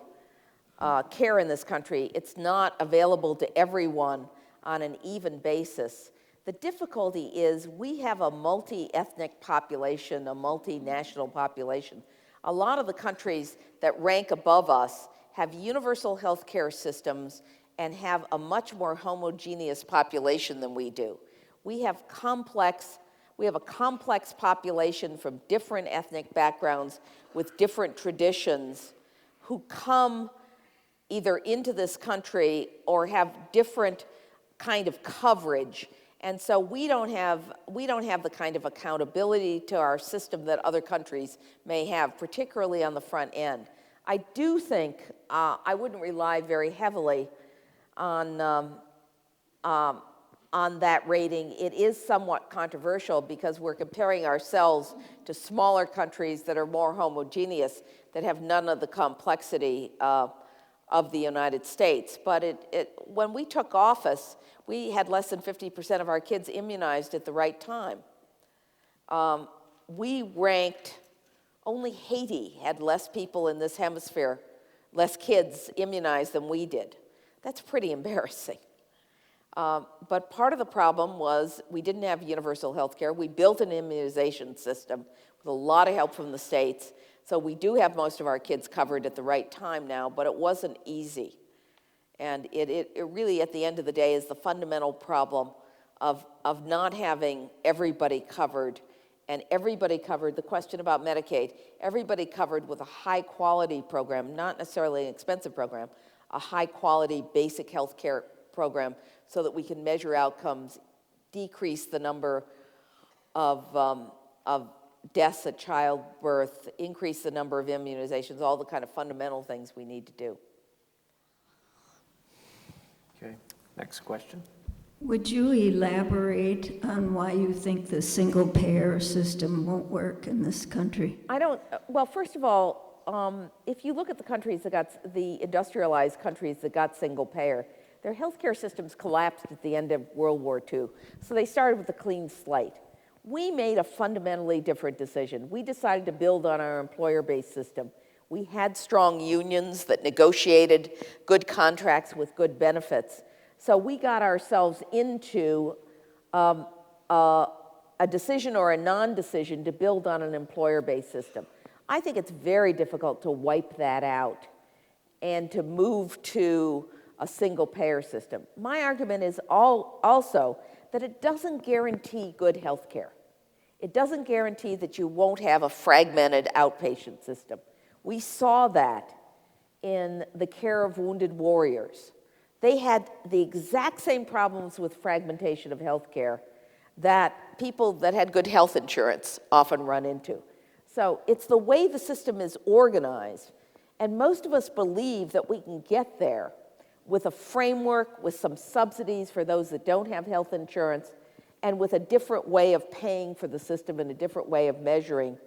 S4: care in this country, it's not available to everyone on an even basis. The difficulty is we have a multi-ethnic population, a multinational population. A lot of the countries that rank above us have universal health care systems and have a much more homogeneous population than we do. We have a complex population from different ethnic backgrounds with different traditions who come either into this country or have different kind of coverage. And so we don't have the kind of accountability to our system that other countries may have, particularly on the front end. I do think I wouldn't rely very heavily on that rating. It is somewhat controversial because we're comparing ourselves to smaller countries that are more homogeneous, that have none of the complexity of the United States. But when we took office, we had less than 50% of our kids immunized at the right time. We ranked, only Haiti had less people in this hemisphere, less kids immunized than we did. That's pretty embarrassing. But part of the problem was we didn't have universal health care. We built an immunization system with a lot of help from the states. So we do have most of our kids covered at the right time now, but it wasn't easy. And it really, at the end of the day, is the fundamental problem of not having everybody covered. And everybody covered, the question about Medicaid, everybody covered with a high-quality program, not necessarily an expensive program, a high-quality basic health care program so that we can measure outcomes, decrease the number of deaths at childbirth, increase the number of immunizations, all the kind of fundamental things we need to do.
S3: Okay, next question.
S8: Would you elaborate on why you think the single-payer system won't work in this country?
S4: Well, first of all, if you look at the countries that got, the industrialized countries that got single-payer, their healthcare systems collapsed at the end of World War II. So they started with a clean slate. We made a fundamentally different decision. We decided to build on our employer-based system. We had strong unions that negotiated good contracts with good benefits. So we got ourselves into a decision or a non-decision to build on an employer-based system. I think it's very difficult to wipe that out and to move to a single-payer system. My argument is also that it doesn't guarantee good health care. It doesn't guarantee that you won't have a fragmented outpatient system. We saw that in the care of wounded warriors. They had the exact same problems with fragmentation of health care that people that had good health insurance often run into. So it's the way the system is organized, and most of us believe that we can get there with a framework, with some subsidies for those that don't have health insurance, and with a different way of paying for the system and a different way of measuring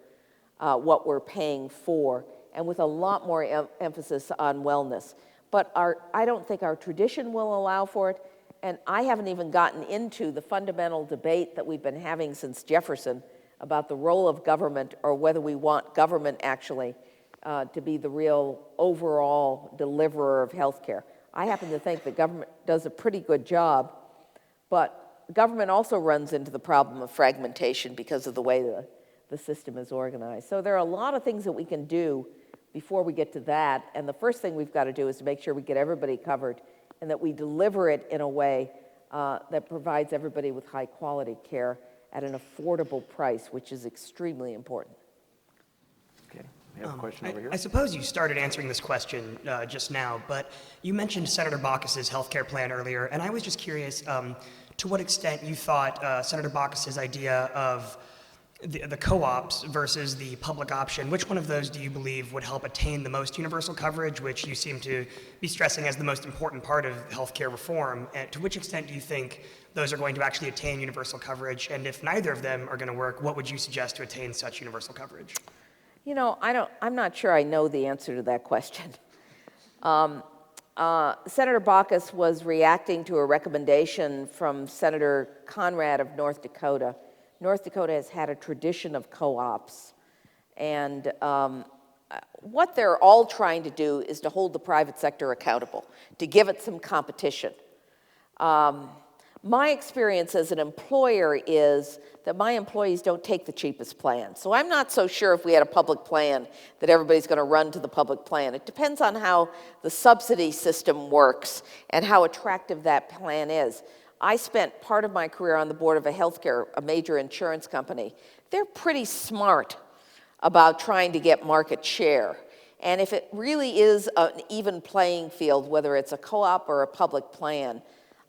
S4: what we're paying for, and with a lot more emphasis on wellness. But I don't think our tradition will allow for it, and I haven't even gotten into the fundamental debate that we've been having since Jefferson about the role of government, or whether we want government actually to be the real overall deliverer of health care. I happen to think that government does a pretty good job, but government also runs into the problem of fragmentation because of the way the system is organized. So there are a lot of things that we can do before we get to that, and the first thing we've got to do is to make sure we get everybody covered and that we deliver it in a way that provides everybody with high quality care at an affordable price, which is extremely important.
S3: Okay, We have a question over here.
S9: I suppose you started answering this question just now, but you mentioned Senator Baucus's healthcare plan earlier, and I was just curious to what extent you thought Senator Baucus's idea of the co-ops versus the public option, which one of those do you believe would help attain the most universal coverage, which you seem to be stressing as the most important part of healthcare reform? And to which extent do you think those are going to actually attain universal coverage? And if neither of them are going to work, what would you suggest to attain such universal coverage?
S4: You know, I'm not sure I know the answer to that question. Senator Baucus was reacting to a recommendation from Senator Conrad of North Dakota. North Dakota has had a tradition of co-ops, and what they're all trying to do is to hold the private sector accountable, to give it some competition. My experience as an employer is that my employees don't take the cheapest plan. So I'm not so sure if we had a public plan that everybody's going to run to the public plan. It depends on how the subsidy system works and how attractive that plan is. I spent part of my career on the board of a major insurance company. They're pretty smart about trying to get market share. And if it really is an even playing field, whether it's a co-op or a public plan,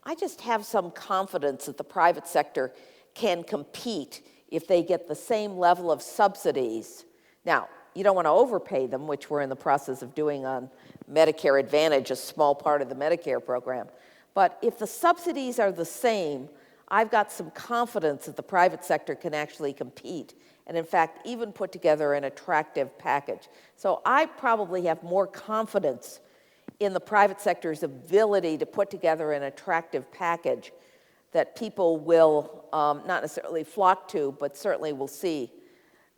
S4: I just have some confidence that the private sector can compete if they get the same level of subsidies. Now, you don't want to overpay them, which we're in the process of doing on Medicare Advantage, a small part of the Medicare program. But if the subsidies are the same, I've got some confidence that the private sector can actually compete and, in fact, even put together an attractive package. So I probably have more confidence in the private sector's ability to put together an attractive package that people will not necessarily flock to, but certainly will see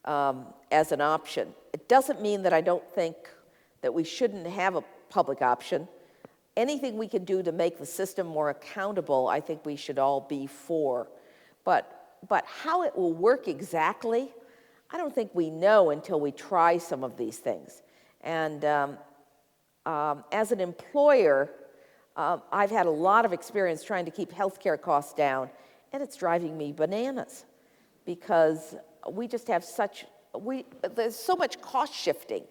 S4: as an option. It doesn't mean that I don't think that we shouldn't have a public option. Anything we can do to make the system more accountable, I think we should all be for. But how it will work exactly, I don't think we know until we try some of these things. And as an employer, I've had a lot of experience trying to keep healthcare costs down, and it's driving me bananas because we just have there's so much cost shifting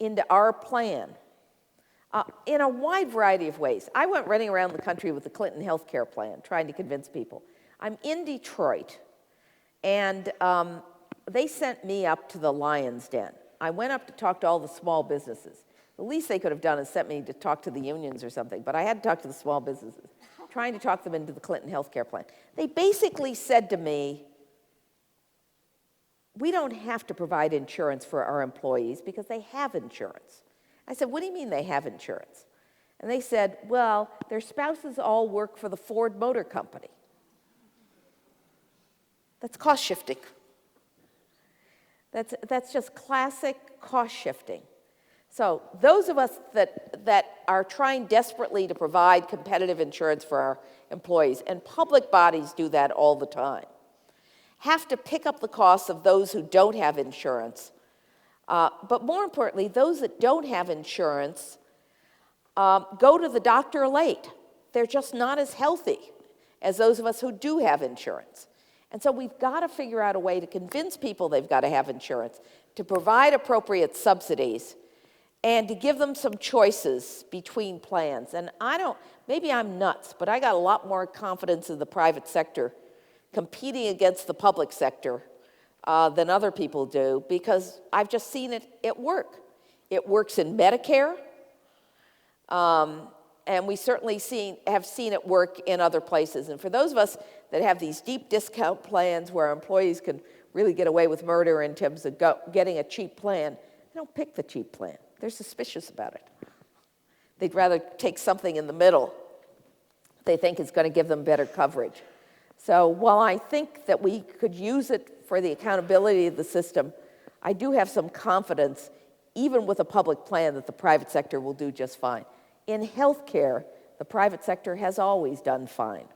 S4: into our plan in a wide variety of ways. I went running around the country with the Clinton healthcare plan, trying to convince people. I'm in Detroit, and they sent me up to the Lion's Den. I went up to talk to all the small businesses. The least they could have done is sent me to talk to the unions or something, but I had to talk to the small businesses, trying to talk them into the Clinton healthcare plan. They basically said to me, we don't have to provide insurance for our employees because they have insurance. I said, what do you mean they have insurance? And they said, well, their spouses all work for the Ford Motor Company. That's cost shifting. That's just classic cost shifting. So those of us that are trying desperately to provide competitive insurance for our employees, and public bodies do that all the time, have to pick up the costs of those who don't have insurance. But more importantly, those that don't have insurance go to the doctor late. They're just not as healthy as those of us who do have insurance. And so we've got to figure out a way to convince people they've got to have insurance, to provide appropriate subsidies, and to give them some choices between plans. And maybe I'm nuts, but I got a lot more confidence in the private sector competing against the public sector than other people do, because I've just seen it work. It works in Medicare, and we certainly have seen it work in other places. And for those of us that have these deep discount plans where employees can really get away with murder in terms of getting a cheap plan, they don't pick the cheap plan. They're suspicious about it. They'd rather take something in the middle they think is going to give them better coverage. So while I think that we could use it for the accountability of the system, I do have some confidence, even with a public plan, that the private sector will do just fine. In healthcare, the private sector has always done fine.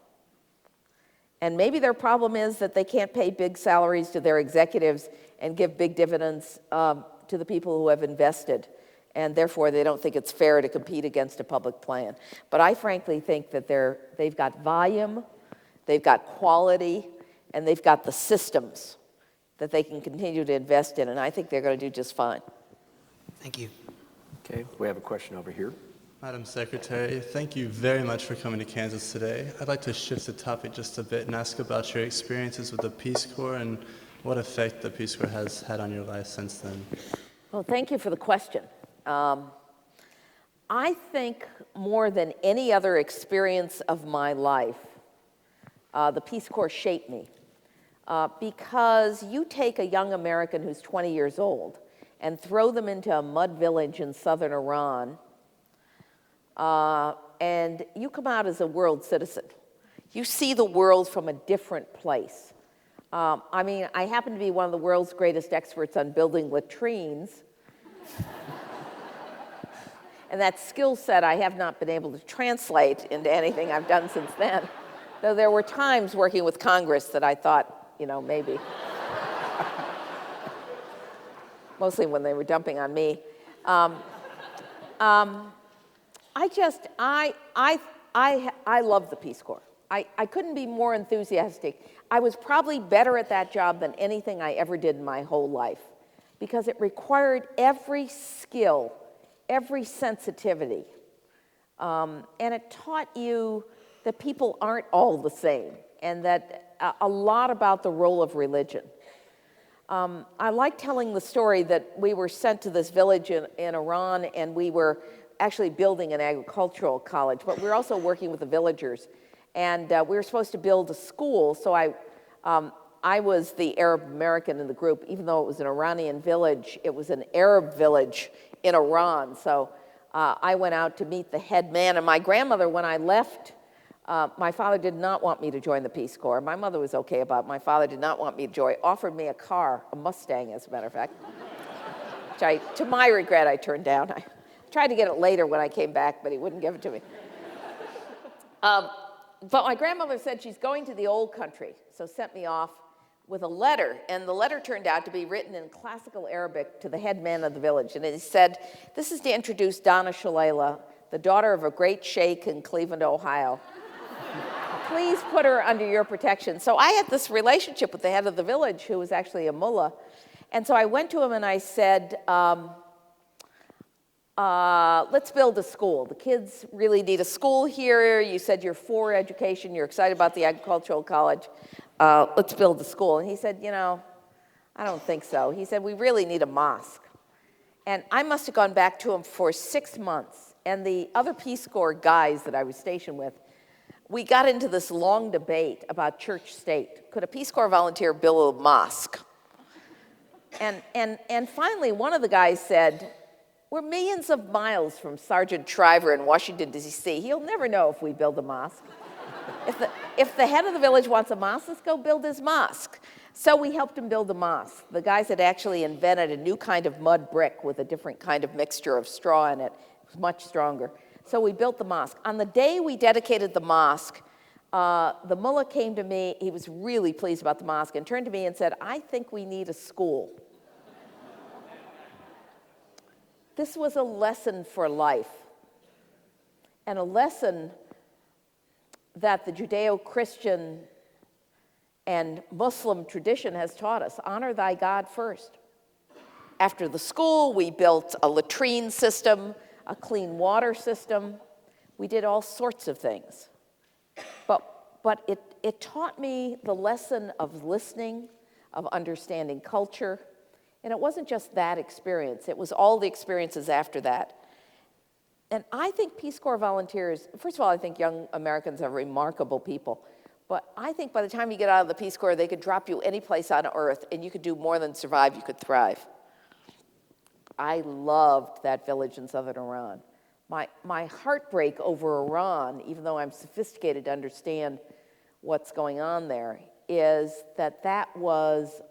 S4: And maybe their problem is that they can't pay big salaries to their executives and give big dividends to the people who have invested, and therefore they don't think it's fair to compete against a public plan. But I frankly think that they've got volume, they've got quality, and they've got the systems that they can continue to invest in, and I think they're going to do just fine.
S9: Thank you.
S3: Okay, we have a question over here.
S10: Madam Secretary, thank you very much for coming to Kansas today. I'd like to shift the topic just a bit and ask about your experiences with the Peace Corps and what effect the Peace Corps has had on your life since then.
S4: Well, thank you for the question. I think more than any other experience of my life, the Peace Corps shaped me. Because you take a young American who's 20 years old and throw them into a mud village in southern Iran, and you come out as a world citizen. You see the world from a different place. I mean, I happen to be one of the world's greatest experts on building latrines. And that skill set I have not been able to translate into anything I've done since then. Though there were times working with Congress that I thought, you know, maybe. Mostly when they were dumping on me. I love the Peace Corps. I couldn't be more enthusiastic. I was probably better at that job than anything I ever did in my whole life because it required every skill, every sensitivity. And it taught you that people aren't all the same and that a lot about the role of religion. I like telling the story that we were sent to this village in Iran and we were actually building an agricultural college, but we were also working with the villagers. And we were supposed to build a school, so I was the Arab American in the group. Even though it was an Iranian village, it was an Arab village in Iran. So I went out to meet the head man. And my grandmother, when I left, my father did not want me to join the Peace Corps. My mother was okay about it. My father did not want me to join. Offered me a car, a Mustang, as a matter of fact, which to my regret, I turned down. I tried to get it later when I came back, but he wouldn't give it to me. But my grandmother said she's going to the old country, so sent me off with a letter, and the letter turned out to be written in classical Arabic to the head man of the village, and it said, "This is to introduce Donna Shalala, the daughter of a great sheikh in Cleveland, Ohio. Please put her under your protection." So I had this relationship with the head of the village, who was actually a mullah, and so I went to him and I said, let's build a school. The kids really need a school here. You said you're for education. You're excited about the agricultural college. Let's build a school. And he said, you know, I don't think so. He said, we really need a mosque. And I must have gone back to him for 6 months. And the other Peace Corps guys that I was stationed with, we got into this long debate about church state. Could a Peace Corps volunteer build a mosque? And finally, one of the guys said, we're millions of miles from Sergeant Shriver in Washington, D.C. He'll never know if we build a mosque. If the head of the village wants a mosque, let's go build his mosque. So we helped him build a mosque. The guys had actually invented a new kind of mud brick with a different kind of mixture of straw in it. It was much stronger. So we built the mosque. On the day we dedicated the mosque, the mullah came to me. He was really pleased about the mosque and turned to me and said, I think we need a school. This was a lesson for life, and a lesson that the Judeo-Christian and Muslim tradition has taught us. Honor thy God first. After the school, we built a latrine system, a clean water system. We did all sorts of things. But it taught me the lesson of listening, of understanding culture. And it wasn't just that experience, it was all the experiences after that. And I think Peace Corps volunteers, first of all, I think young Americans are remarkable people. But I think by the time you get out of the Peace Corps, they could drop you any place on earth and you could do more than survive, you could thrive. I loved that village in southern Iran. My heartbreak over Iran, even though I'm sophisticated to understand what's going on there, is that was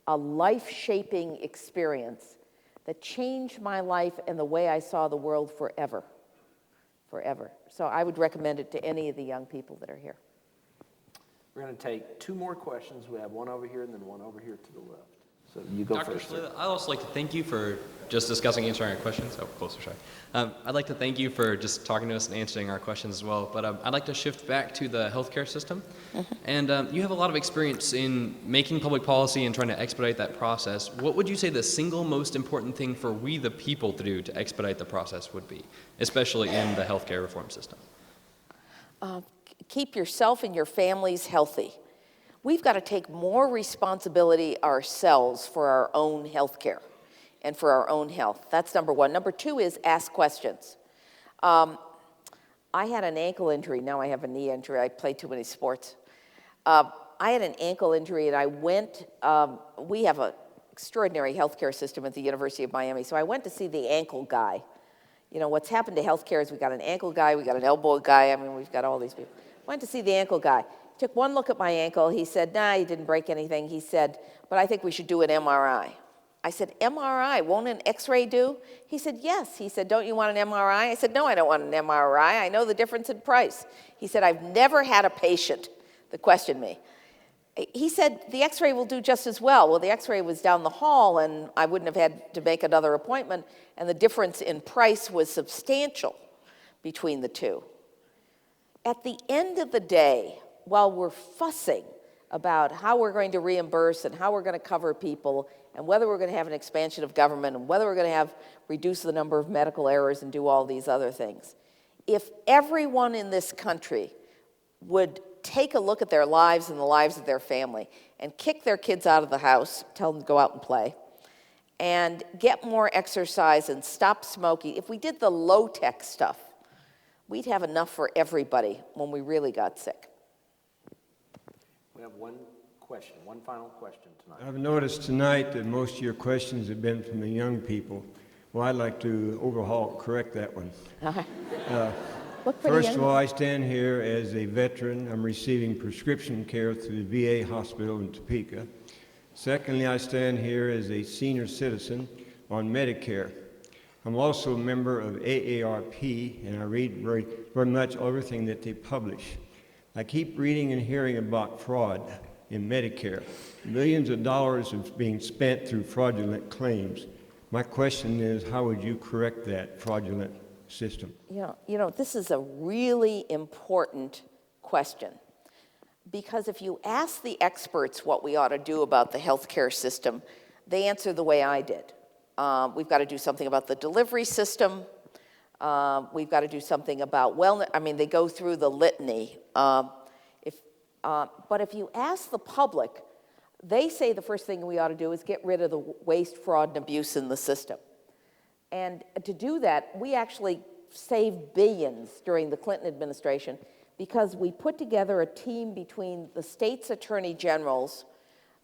S4: a life-shaping experience that changed my life and the way I saw the world forever, forever. So I would recommend it to any of the young people that are here.
S3: We're going to take 2 more questions. We have one over here and then one over here to the left. So you go
S11: Dr.
S3: first.
S11: Shalala, I'd also like to thank you for just discussing and answering our questions. Oh, closer, sorry. I'd like to thank you for just talking to us and answering our questions as well. But I'd like to shift back to the healthcare system. And you have a lot of experience in making public policy and trying to expedite that process. What would you say the single most important thing for we the people to do to expedite the process would be, especially in the healthcare reform system?
S4: Keep yourself and your families healthy. We've got to take more responsibility ourselves for our own health care and for our own health. That's number one. Number two is ask questions. I had an ankle injury. Now I have a knee injury. I play too many sports. I had an ankle injury, and I went, we have an extraordinary healthcare system at the University of Miami, so I went to see the ankle guy. You know, what's happened to healthcare is we got an ankle guy, we got an elbow guy, I mean, we've got all these people. Went to see the ankle guy. Took one look at my ankle. He said, nah, you didn't break anything. He said, but I think we should do an MRI. I said, MRI, won't an x-ray do? He said, yes. He said, don't you want an MRI? I said, no, I don't want an MRI. I know the difference in price. He said, I've never had a patient that questioned me. He said, the x-ray will do just as well. Well, the x-ray was down the hall, and I wouldn't have had to make another appointment, and the difference in price was substantial between the two. At the end of the day, while we're fussing about how we're going to reimburse and how we're going to cover people and whether we're going to have an expansion of government and whether we're going to have reduce the number of medical errors and do all these other things, if everyone in this country would take a look at their lives and the lives of their family and kick their kids out of the house, tell them to go out and play, and get more exercise and stop smoking, if we did the low-tech stuff, we'd have enough for everybody when we really got sick.
S3: We have one question, one final question tonight.
S12: I've noticed tonight that most of your questions have been from the young people. Well, I'd like to correct that one. First of all, I stand here as a veteran. I'm receiving prescription care through the VA hospital in Topeka. Secondly, I stand here as a senior citizen on Medicare. I'm also a member of AARP, and I read very much everything that they publish. I keep reading and hearing about fraud in Medicare. Millions of dollars are being spent through fraudulent claims. My question is, how would you correct that fraudulent system?
S4: You know, this is a really important question, because if you ask the experts what we ought to do about the healthcare system, they answer the way I did. We've got to do something about the delivery system. We've got to do something about wellness. I mean, they go through the litany. But if you ask the public, they say the first thing we ought to do is get rid of the waste, fraud, and abuse in the system. And to do that, we actually saved billions during the Clinton administration because we put together a team between the state's attorney generals,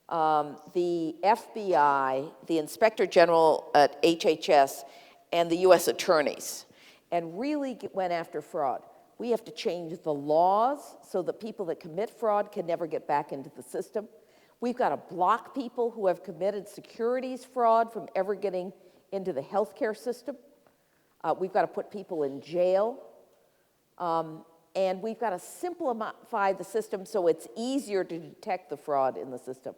S4: the FBI, the Inspector General at HHS, and the U.S. attorneys, and really went after fraud. We have to change the laws so that people that commit fraud can never get back into the system. We've got to block people who have committed securities fraud from ever getting into the healthcare system. We've got to put people in jail. And we've got to simplify the system so it's easier to detect the fraud in the system.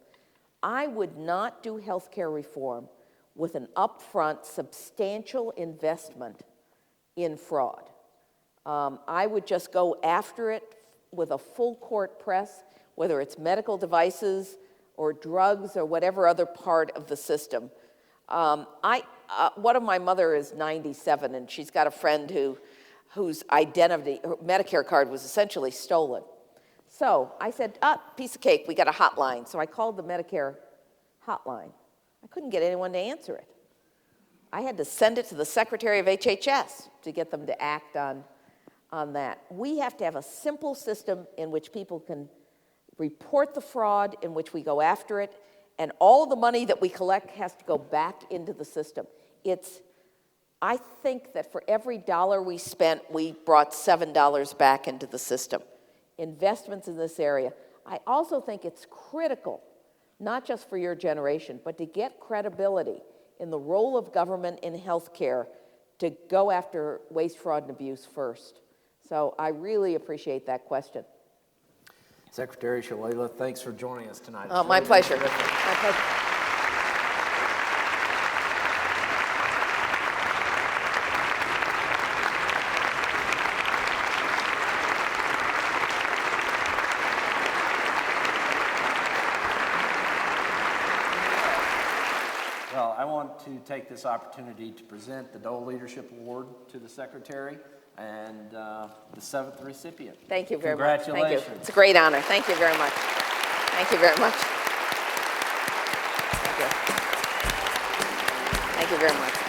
S4: I would not do healthcare reform with an upfront substantial investment in fraud. I would just go after it with a full court press, whether it's medical devices or drugs or whatever other part of the system. One of my mother is 97, and she's got a friend whose identity, her Medicare card was essentially stolen. So I said, piece of cake, we got a hotline. So I called the Medicare hotline. I couldn't get anyone to answer it. I had to send it to the Secretary of HHS to get them to act on that. We have to have a simple system in which people can report the fraud, in which we go after it, and all the money that we collect has to go back into the system. I think that for every dollar we spent, we brought $7 back into the system. Investments in this area. I also think it's critical, not just for your generation, but to get credibility in the role of government in healthcare to go after waste, fraud, and abuse first. So I really appreciate that question.
S3: Secretary Shalala, thanks for joining us tonight.
S4: My pleasure. My pleasure.
S3: to take this opportunity to present the Dole Leadership Award to the Secretary and the 7th recipient.
S4: Thank you very much.
S3: Congratulations.
S4: Thank you. It's a great honor. Thank you very much. Thank you very much. Thank you. Thank you very much.